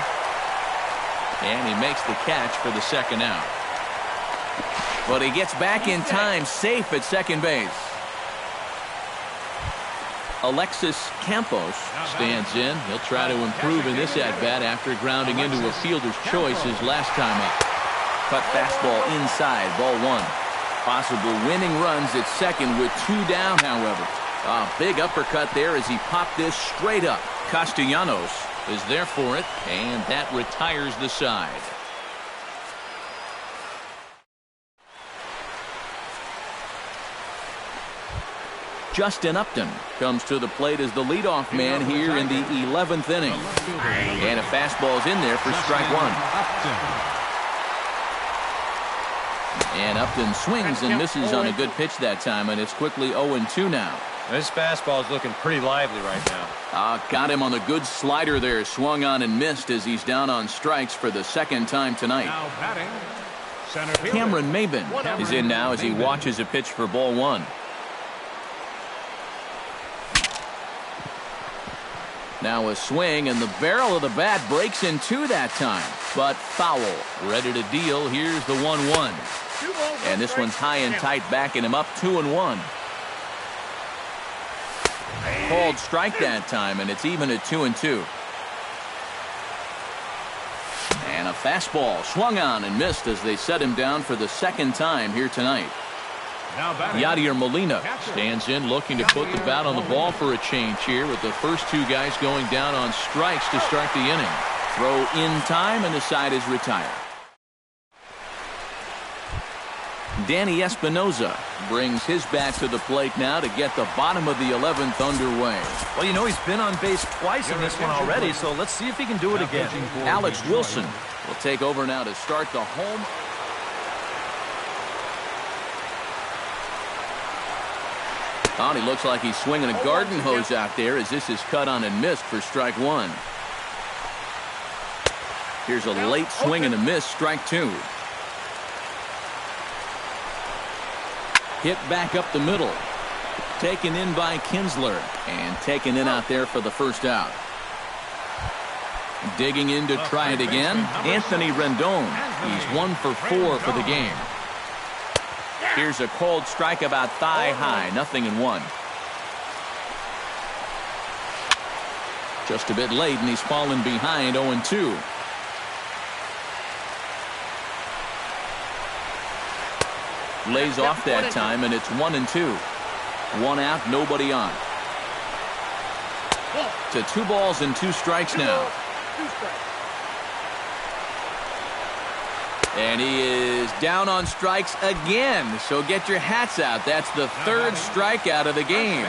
and he makes the catch for the second out. But he gets back in time, safe at second base. Alexis Campos stands in. He'll try to improve in this at-bat after grounding into a fielder's choice his last time up. Cut fastball inside, ball 1. Possible winning runs at second with 2 down, however. A big uppercut there as he popped this straight up. Castellanos is there for it, and that retires the side. Justin Upton comes to the plate as the leadoff man here in the 11th inning. And a fastball's in there for strike 1. And Upton swings and misses on a good pitch that time, and it's quickly 0-2 now. This fastball is looking pretty lively right now. Got him on a good slider there. Swung on and missed as he's down on strikes for the second time tonight. Now batting, Center fielder. Cameron Maben is in now as he watches a pitch for ball one. Now a swing, and the barrel of the bat breaks in two that time, but foul. Ready to deal. Here's the 1-1. And this one's high and tight, backing him up 2-1. Called strike that time, and it's even at 2-2. And a fastball swung on and missed as they set him down for the second time here tonight. Yadier Molina stands in, looking to put the bat on the ball for a change here, with the first two guys going down on strikes to start the inning. Throw in time, and the side is retired. Danny Espinoza brings his bat to the plate now to get the bottom of the 11th underway. Well, you know, he's been on base twice in this one already, so let's see if he can do it again. Alex Wilson will take over now to start the home. Oh, he looks like he's swinging a garden hose out there as this is cut on and missed for strike one. Here's a late swing and a miss, strike two. Hit back up the middle. Taken in by Kinsler and taken in out there for the first out. Digging in to try it again, Anthony Rendon. He's 1 for 4 for the game. Here's a cold strike about thigh high, 0-1. Just a bit late, and he's fallen behind 0-2. Lays off that time, and it's 1-2. 1 out, nobody on. To 2 balls and 2 strikes now. And he is down on strikes again. So get your hats out. That's the 3rd strikeout of the game.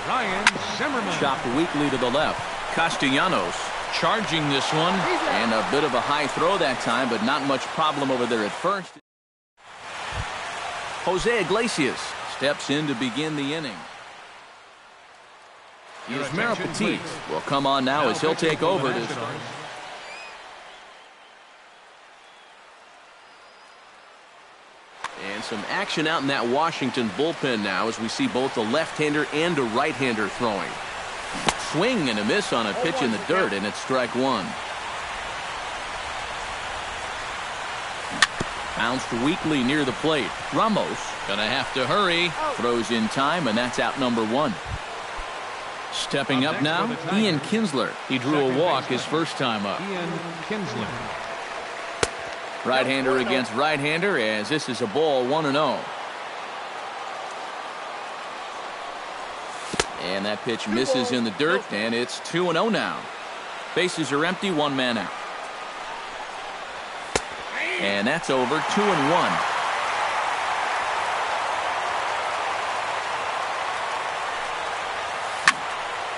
Ryan Zimmerman. Chopped weakly to the left. Castellanos charging this one. And a bit of a high throw that time, but not much problem over there at first. Jose Iglesias steps in to begin the inning. Yusmeiro Petit will come on now as he'll take over this. And some action out in that Washington bullpen now as we see both a left-hander and a right-hander throwing. Swing and a miss on a pitch in the dirt, and it's strike one. Bounced weakly near the plate. Ramos gonna have to hurry. Throws in time, and that's out number 1. Stepping up now, Ian Kinsler. He drew a walk his first time up. Ian Kinsler. Right-hander against right-hander as this is a ball 1-0. And that pitch misses in the dirt, and it's 2-0 now. Bases are empty, 1 man out. And that's over, 2-1.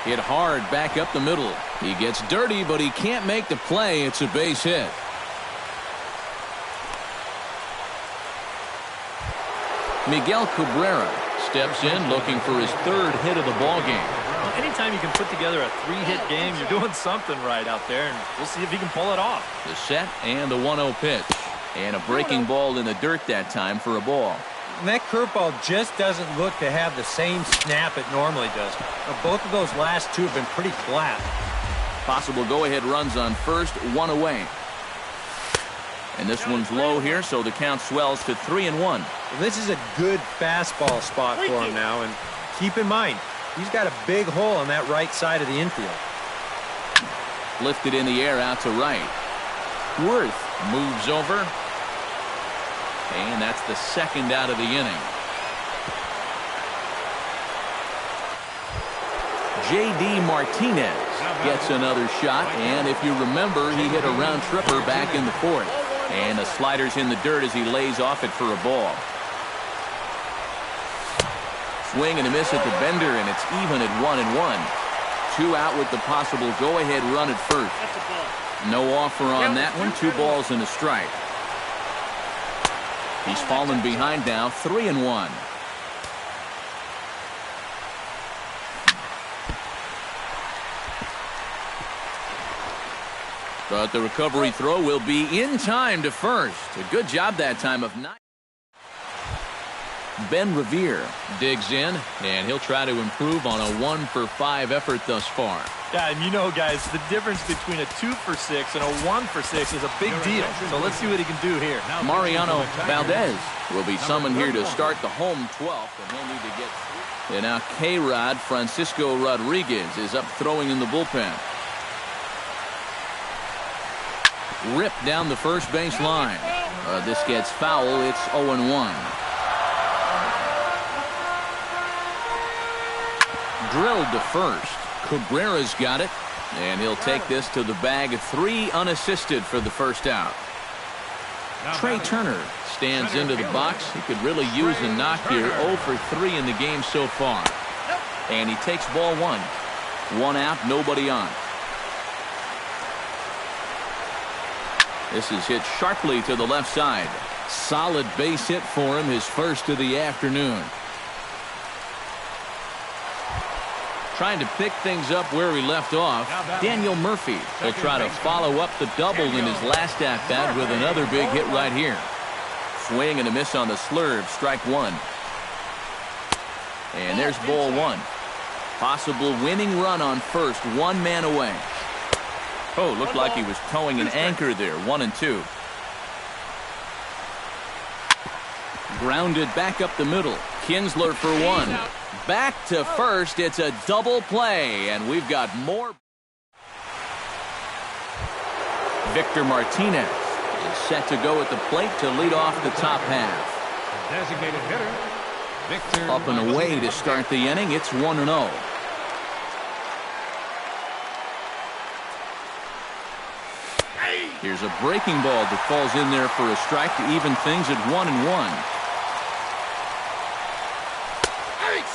Hit hard back up the middle. He gets dirty, but he can't make the play. It's a base hit. Miguel Cabrera steps in looking for his 3rd hit of the ball game. Well, anytime you can put together a 3-hit game, you're doing something right out there, and we'll see if he can pull it off. The set and the 1-0 pitch. And a breaking ball in the dirt that time for a ball. And that curveball just doesn't look to have the same snap it normally does. Both of those last two have been pretty flat. Possible go-ahead runs on first, 1 away. And this one's low here, so the count swells to 3-1. Well, this is a good fastball spot for him now, and keep in mind, he's got a big hole on that right side of the infield. Lifted in the air out to right. Worth moves over. And that's the 2nd out of the inning. J.D. Martinez gets another shot, and if you remember, he hit a round tripper back in the 4th. And the slider's in the dirt as he lays off it for a ball. Swing and a miss at the bender, and it's even at 1-1. 2 out with the possible go-ahead run at first. No offer on that one. 2 balls and a strike. He's fallen behind now, 3-1. But the recovery throw will be in time to first. A good job that time of 9. Ben Revere digs in, and he'll try to improve on a 1-for-5 effort thus far. Yeah, and you know, guys, the difference between a 2-for-6 and a 1-for-6 is a big deal. So let's see what he can do here. Mariano Valdez will be summoned here to start the home 12th, and he'll need to get through. And now K-Rod Francisco Rodriguez is up throwing in the bullpen. Ripped down the first base line. This gets foul. It's 0-1. Drilled to first. Cabrera's got it, and he'll take this to the bag. 3 unassisted for the first out. Trey Turner stands into the box. He could really use a knock here. 0 for 3 in the game so far. And he takes ball 1. 1 out, nobody on. This is hit sharply to the left side. Solid base hit for him, his first of the afternoon. Trying to pick things up where he left off. Daniel Murphy will try to follow up the double in his last at-bat with another big hit right here. Swing and a miss on the slurve. Strike 1. And there's ball 1. Possible winning run on first. 1 man away. Oh, looked like he was towing an anchor there. 1-2. Grounded back up the middle. Kinsler for 1. Back to first. It's a double play, and we've got more. Victor Martinez is set to go at the plate to lead off the top half. Designated hitter, Victor. Up and away to start the inning. It's 1-0. Here's a breaking ball that falls in there for a strike to even things at 1-1.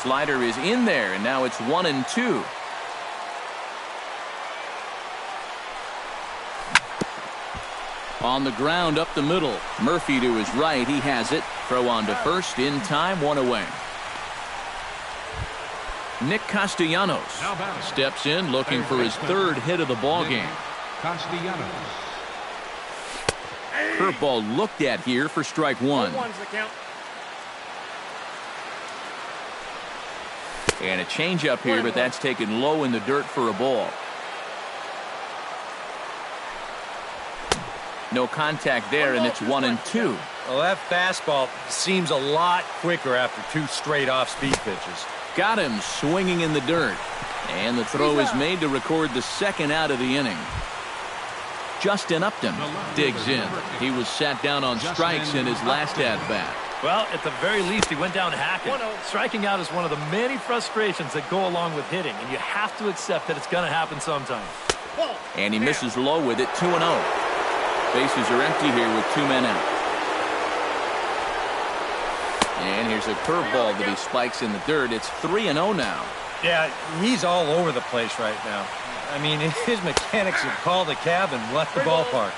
Slider is in there, and now it's 1-2. On the ground up the middle. Murphy to his right. He has it. Throw on to first. In time. 1 away. Nick Castellanos steps in looking for his 3rd hit of the ball game. Castellanos. Curveball looked at here for strike 1. And a changeup here, but that's taken low in the dirt for a ball. No contact there, and it's 1-2. Well, that fastball seems a lot quicker after 2 straight off-speed pitches. Got him swinging in the dirt. And the throw is made to record the 2nd out of the inning. Justin Upton digs in. He was sat down on strikes in his last at-bat. Well, at the very least, he went down hacking. Striking out is one of the many frustrations that go along with hitting, and you have to accept that it's going to happen sometime. And he misses low with it. 2-0. Bases are empty here with 2 men out. And here's a curveball that he spikes in the dirt. It's 3-0 now. Yeah, he's all over the place right now. I mean, his mechanics have called a cab and left the ballpark.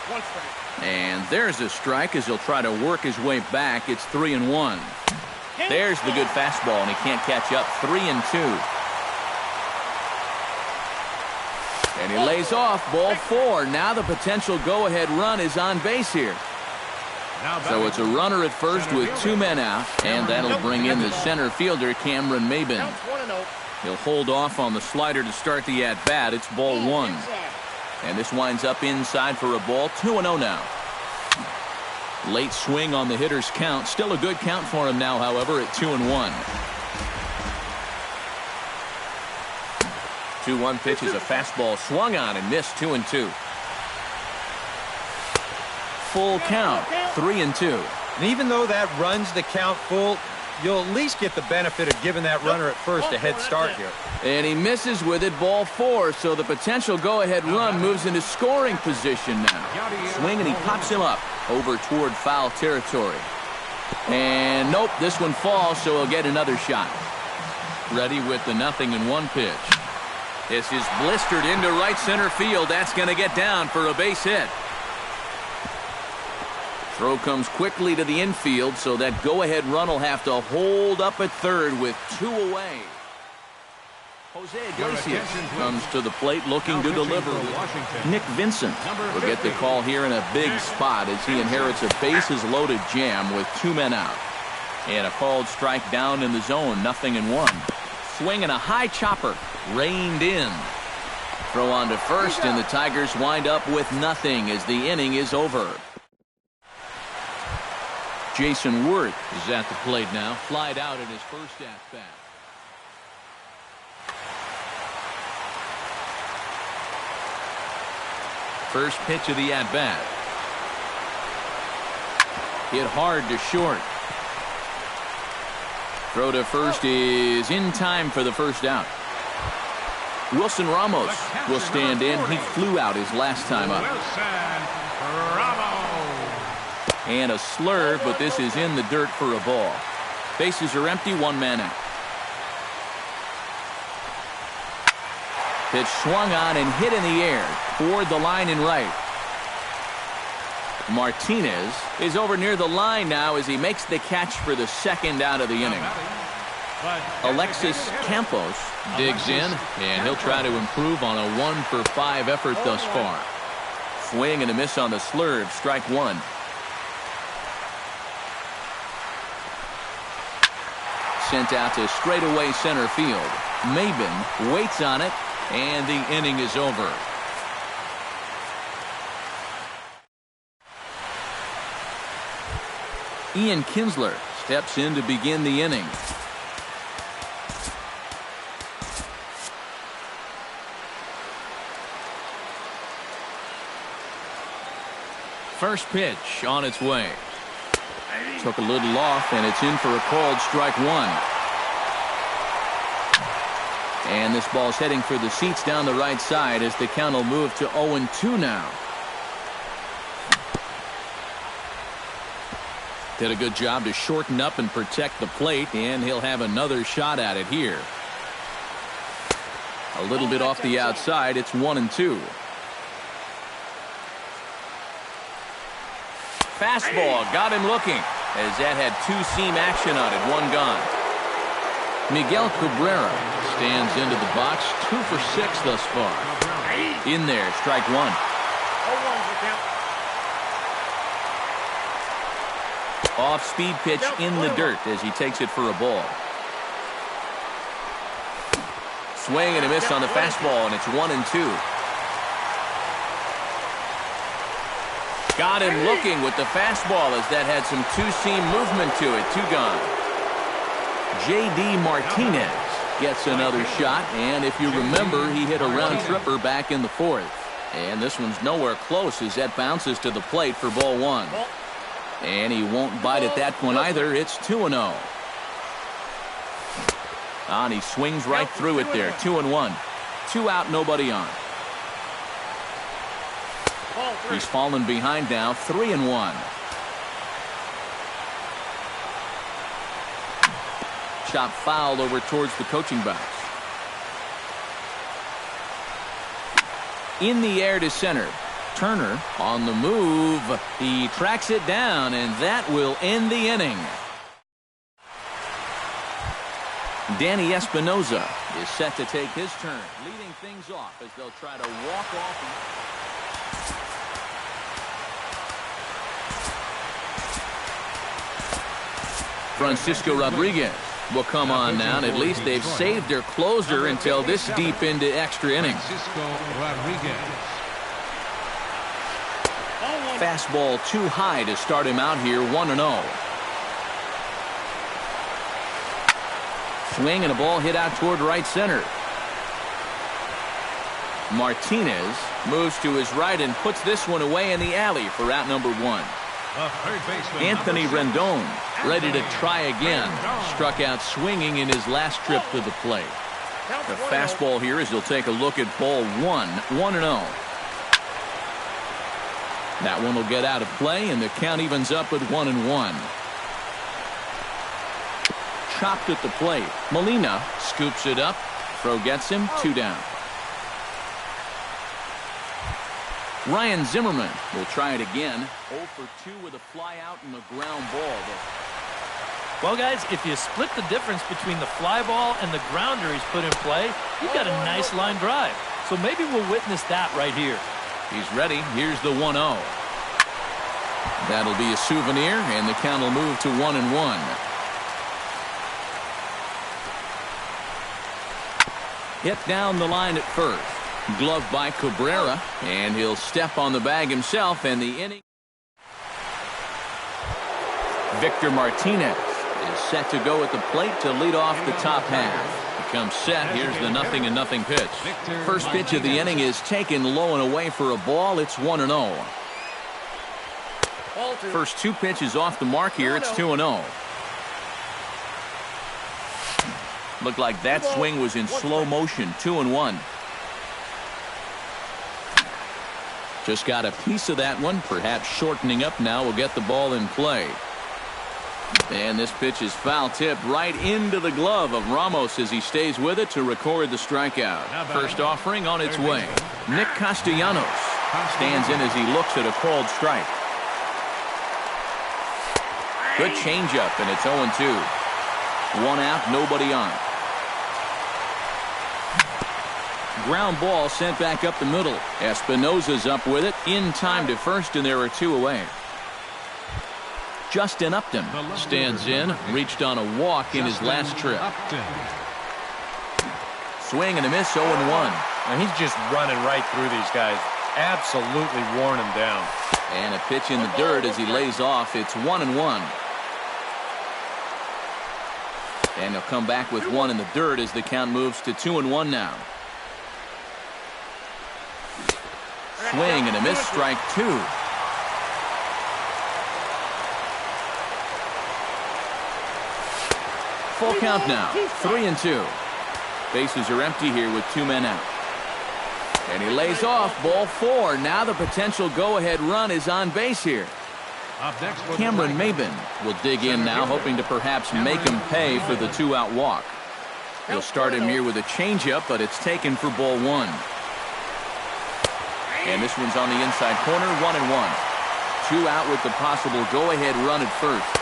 And there's a strike as he'll try to work his way back. It's 3-1. There's the good fastball, and he can't catch up. 3-2. And he lays off. Ball 4. Now the potential go-ahead run is on base here. So it's a runner at first with 2 men out, and that'll bring in the center fielder, Cameron Maben. He'll hold off on the slider to start the at-bat. It's ball 1. And this winds up inside for a ball. 2-0 now. Late swing on the hitter's count. Still a good count for him now, however, at 2-1. 2-1 pitch is a fastball swung on and missed. 2-2. Full count. 3-2. And even though that runs the count full, you'll at least get the benefit of giving that runner at first a head start here. And he misses with it. Ball 4. So the potential go-ahead run moves into scoring position now. Swing, and he pops him up over toward foul territory. And nope, this one falls, so he'll get another shot. Ready with the 0-1 pitch. This is blistered into right center field. That's going to get down for a base hit. Throw comes quickly to the infield, so that go-ahead run will have to hold up at third with 2 away. Jose Iglesias comes to the plate looking to deliver. Nick Vincent will get the call here in a big spot as he inherits a bases-loaded jam with 2 men out. And a called strike down in the zone, 0-1. Swing and a high chopper, reined in. Throw on to first, and the Tigers wind up with nothing as the inning is over. Jason Worth is at the plate now, flied out in his first at-bat. First pitch of the at-bat. Hit hard to short. Throw to first is in time for the first out. Wilson Ramos will stand in. He flew out his last time up. And a slurve, but this is in the dirt for a ball. Bases are empty, 1 man out. Pitch swung on and hit in the air toward the line and right. Martinez is over near the line now as he makes the catch for the second out of the inning. Alexis Campos digs in, and he'll try to improve on a 1-for-5 effort thus far. Swing and a miss on the slurve, strike 1. Sent out to straightaway center field. Maben waits on it, and the inning is over. Ian Kinsler steps in to begin the inning. First pitch on its way. Took a little off, and it's in for a called strike 1. And this ball's heading for the seats down the right side as the count will move to 0-2 now. Did a good job to shorten up and protect the plate, and he'll have another shot at it here. A little bit off the outside. It's 1-2. Fastball got him looking as that had 2-seam action on it. 1 gone. Miguel Cabrera stands into the box, 2 for 6 thus far. In there, strike 1. Off-speed pitch in the dirt as he takes it for a ball. Swing and a miss on the fastball, and it's 1-2. Got him looking with the fastball as that had some 2-seam movement to it. 2 gone. J.D. Martinez gets another shot, and if you remember, he hit a round tripper back in the 4th. And this one's nowhere close as that bounces to the plate for ball 1. And he won't bite at that one either. It's 2-0. And he swings right through it there. 2-1. 2 out, nobody on. He's fallen behind now. 3-1. Chop fouled over towards the coaching box. In the air to center. Turner on the move. He tracks it down, and that will end the inning. Danny Espinoza is set to take his turn, leading things off as they'll try to walk off. Francisco Rodriguez will come on now, and at least they've saved their closer until this deep into extra innings. Fastball too high to start him out here. 1-0. Swing and a ball hit out toward right center. Martinez moves to his right and puts this one away in the alley for out number 1. Anthony Rendon ready to try again. Struck out swinging in his last trip to the plate. The fastball here as he'll take a look at ball 1. 1-0. That one will get out of play, and the count evens up with 1-1. Chopped at the plate. Molina scoops it up. Throw gets him. 2 down. Ryan Zimmerman will try it again. 0 for 2 with a fly out and a ground ball. Well, guys, if you split the difference between the fly ball and the grounder he's put in play, you've got a nice line drive. So maybe we'll witness that right here. He's ready. Here's the 1-0. That'll be a souvenir, and the count will move to 1-1. Hit down the line at first. Glove by Cabrera, and he'll step on the bag himself, and the inning. Victor Martinez is set to go at the plate to lead off the top half. He comes set. Here's the 0-0 pitch. First pitch of the inning is taken low and away for a ball. It's 1-0. First two pitches off the mark here. It's 2-0. Looked like that swing was in slow motion. 2-1. Just got a piece of that one. Perhaps shortening up now will get the ball in play. And this pitch is foul tip right into the glove of Ramos as he stays with it to record the strikeout. First offering on its way. Nick Castellanos stands in as he looks at a called strike. Good changeup, and it's 0-2. One out, nobody on. Ground ball sent back up the middle. Espinosa's up with it in time to first, and there are two away. Justin Upton stands in, reached on a walk in his last trip. Swing and a miss, 0-1. And he's just running right through these guys. Absolutely worn them down. And a pitch in the dirt as he lays off. It's 1-1. And he'll come back with one in the dirt as the count moves to 2-1 now. Swing and a miss, strike two. Full count now, 3-2. Bases are empty here with two men out. And he lays off, ball four. Now the potential go-ahead run is on base here. Cameron Maben will dig in now, hoping to perhaps make him pay for the two-out walk. He'll start him here with a changeup, but it's taken for ball one. And this one's on the inside corner, 1-1. Two out with the possible go-ahead run at first.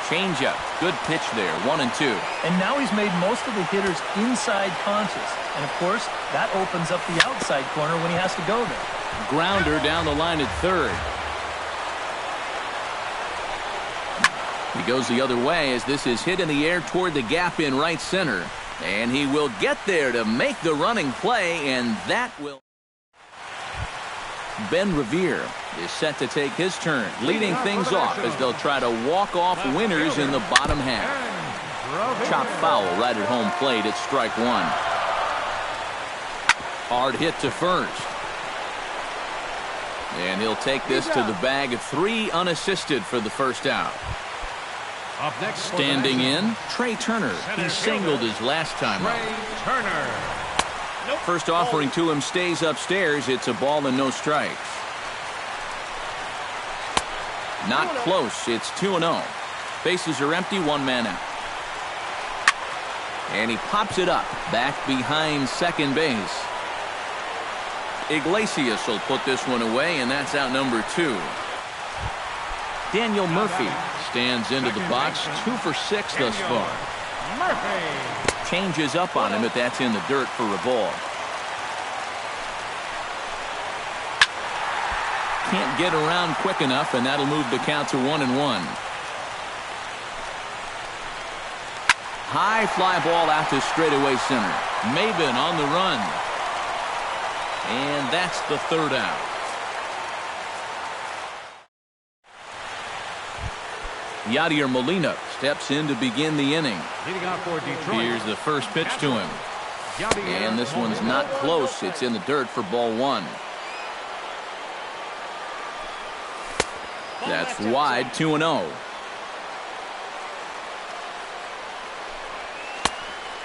Changeup, good pitch there, 1-2. And now he's made most of the hitters inside conscious. And, of course, that opens up the outside corner when he has to go there. Grounder down the line at third. He goes the other way as this is hit in the air toward the gap in right center. And he will get there to make the running play, and that will... Ben Revere is set to take his turn, leading things off as they'll try to walk off winners in the bottom half. Chop foul right at home plate at strike one. Hard hit to first. And he'll take this to the bag of three unassisted for the first out. Standing in, Trey Turner. He singled his last time out. First offering to him stays upstairs. It's a ball and no strikes. Not close. It's 2-0. Bases are empty, one man out. And he pops it up back behind second base. Iglesias will put this one away, and that's out number two. Daniel Murphy stands into the box, 2 for 6 thus far. Changes up on him, but that's in the dirt for a ball. Can't get around quick enough, and that'll move the count to 1-1. High fly ball out to straightaway center. Maben on the run. And that's the third out. Yadier Molina steps in to begin the inning. Here's the first pitch to him. And this one's not close. It's in the dirt for ball one. That's wide, 2-0.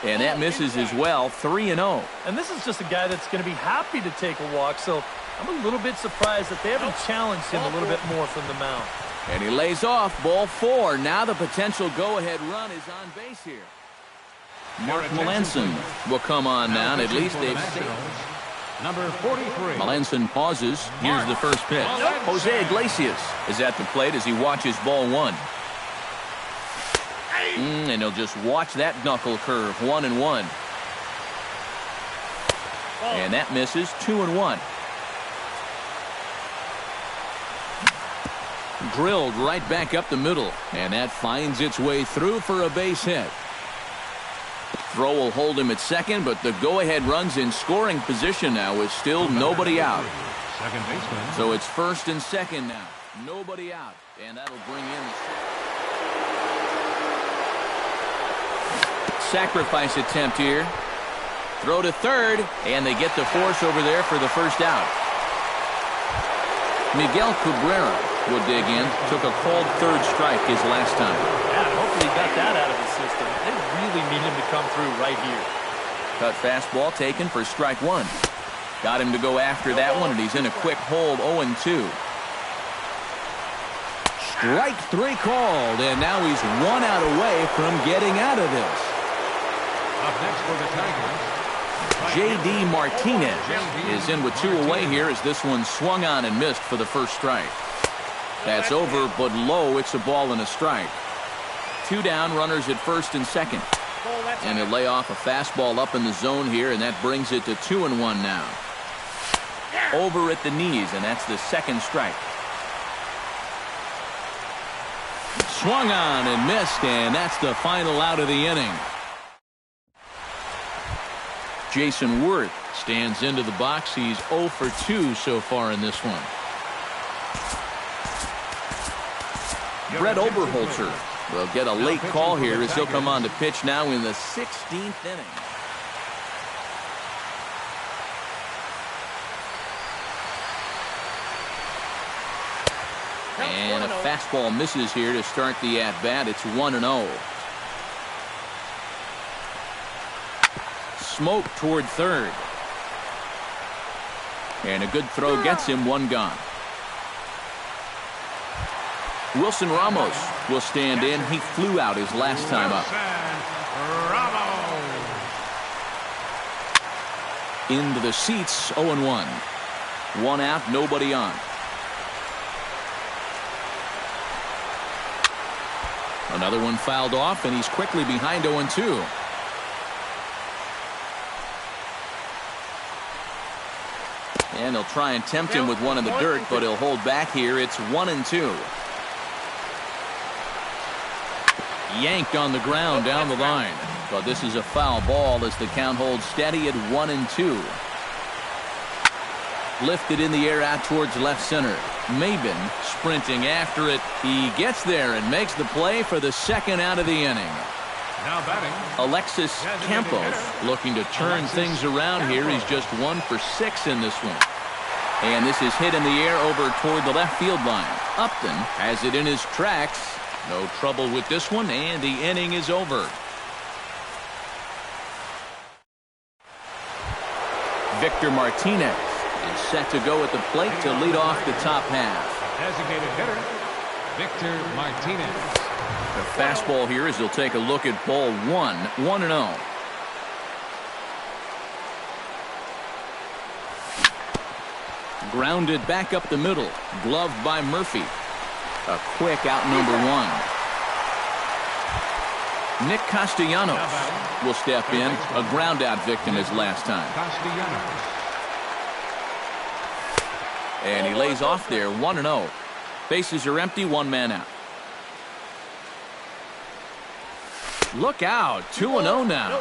And that misses as well, 3-0. And this is just a guy that's going to be happy to take a walk, so I'm a little bit surprised that they haven't challenged him a little bit more from the mound. And he lays off, ball four. Now the potential go-ahead run is on base here. Mark Melanson will come on now, and at least they've saved. Number 43. Melanson pauses. Here's the first pitch. Jose Iglesias is at the plate as he watches ball one. And he'll just watch that knuckle curve. 1-1. And that misses. 2-1. Drilled right back up the middle. And that finds its way through for a base hit. Throw will hold him at second, but the go-ahead run's in scoring position now with still nobody out. Second baseman. So it's first and second now. Nobody out. And that'll bring in the sacrifice attempt here. Throw to third, and they get the force over there for the first out. Miguel Cabrera will dig in. Took a called third strike his last time. Yeah, hopefully he got that out of his system. They really need him to come through right here. Cut fastball taken for strike one. Got him to go after that one, and he's in a quick hold. 0-2. Strike three called, and now he's 1 out away from getting out of this. Up next for the Tigers, J.D. Martinez is in with 2 away here as this one swung on and missed for the first strike. That's over, but low. It's a ball and a strike. 2 down, runners at first and second. And he'll lay off a fastball up in the zone here, and that brings it to 2-1 now. Over at the knees, and that's the second strike. Swung on and missed, and that's the final out of the inning. Jason Worth stands into the box. He's 0 for 2 so far in this one. Brett Oberholzer will get a late call here as he'll come on to pitch now in the 16th inning. And a fastball misses here to start the at-bat. It's 1-0. Smoke toward third. And a good throw gets him. 1 gone. Wilson Ramos will stand in. He flew out his last time up. Into the seats. 0-1. 1 out, nobody on. Another one fouled off, and he's quickly behind 0-2. And he'll try and tempt him with one in the dirt, but he'll hold back here. It's 1-2. Yanked on the ground down the line. But this is a foul ball as the count holds steady at 1-2. Lifted in the air out towards left center. Maben sprinting after it. He gets there and makes the play for the second out of the inning. now batting, Alexis Campos looking to turn things around here. He's just 1 for 6 in this one. And this is hit in the air over toward the left field line. Upton has it in his tracks. No trouble with this one, and the inning is over. Victor Martinez is set to go at the plate to lead off the top half. designated hitter, Victor Martinez. The fastball here as he'll take a look at ball 1, 1-0. Grounded back up the middle. Gloved by Murphy. A quick out number 1. Nick Castellanos will step in. A ground out victim his last time. Castellanos. And he lays off there. 1-0. Bases are empty. 1 man out. Look out. 2-0 now.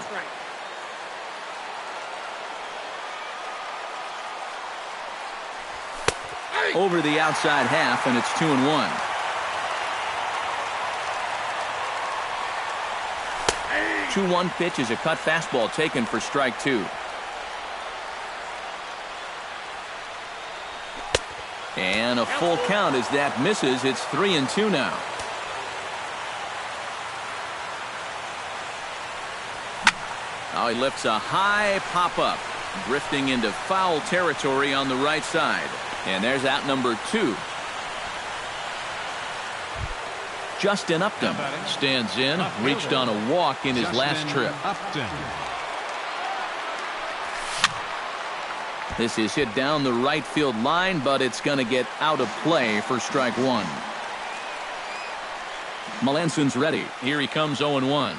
Over the outside half, and it's 2-1. Two 2-1 pitch is a cut fastball taken for strike 2. And a full count as that misses. It's 3-2 now. Now he lifts a high pop-up, drifting into foul territory on the right side. And there's out number 2. Justin Upton stands in, reached on a walk in his last trip. This is hit down the right field line, but it's going to get out of play for strike 1. Melanson's ready. Here he comes 0-1.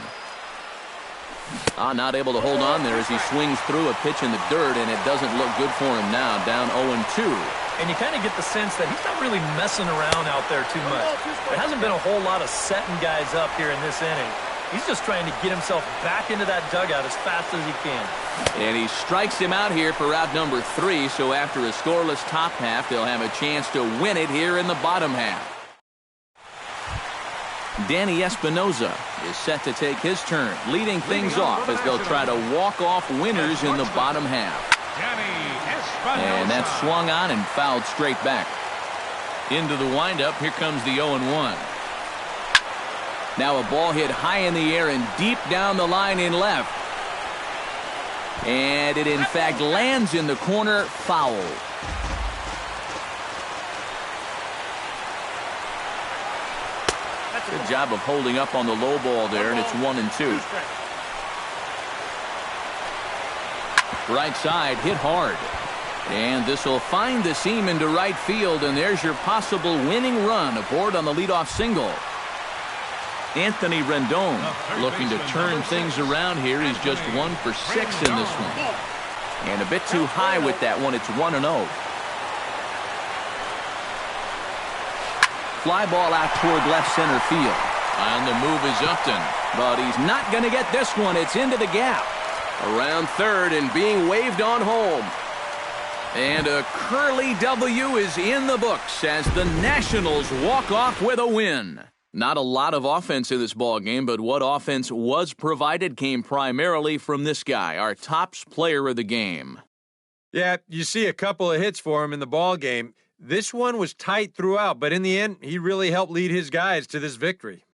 Not able to hold on there as he swings through a pitch in the dirt, and it doesn't look good for him now, down 0-2. And you kind of get the sense that he's not really messing around out there too much. There hasn't been a whole lot of setting guys up here in this inning. He's just trying to get himself back into that dugout as fast as he can. And he strikes him out here for out number 3, so after a scoreless top half, they'll have a chance to win it here in the bottom half. Danny Espinoza is set to take his turn, leading things off as they'll try to walk off winners in the bottom half. And that's swung on and fouled straight back. Into the windup, here comes the 0-1. Now a ball hit high in the air and deep down the line in left. And it in fact lands in the corner, foul. Good job of holding up on the low ball there, and it's 1-2. Right side hit hard. And this will find the seam into right field, and there's your possible winning run aboard on the leadoff single. Anthony Rendon looking to turn things around here. He's just 1 for 6 in this one. And a bit too high with that one. It's 1-0. Fly ball out toward left center field. On the move is Upton, but he's not going to get this one. It's into the gap. Around third and being waved on home. And a Curly W is in the books as the Nationals walk off with a win. Not a lot of offense in this ball game, but what offense was provided came primarily from this guy, our tops player of the game. Yeah, you see a couple of hits for him in the ball game. This one was tight throughout, but in the end, he really helped lead his guys to this victory.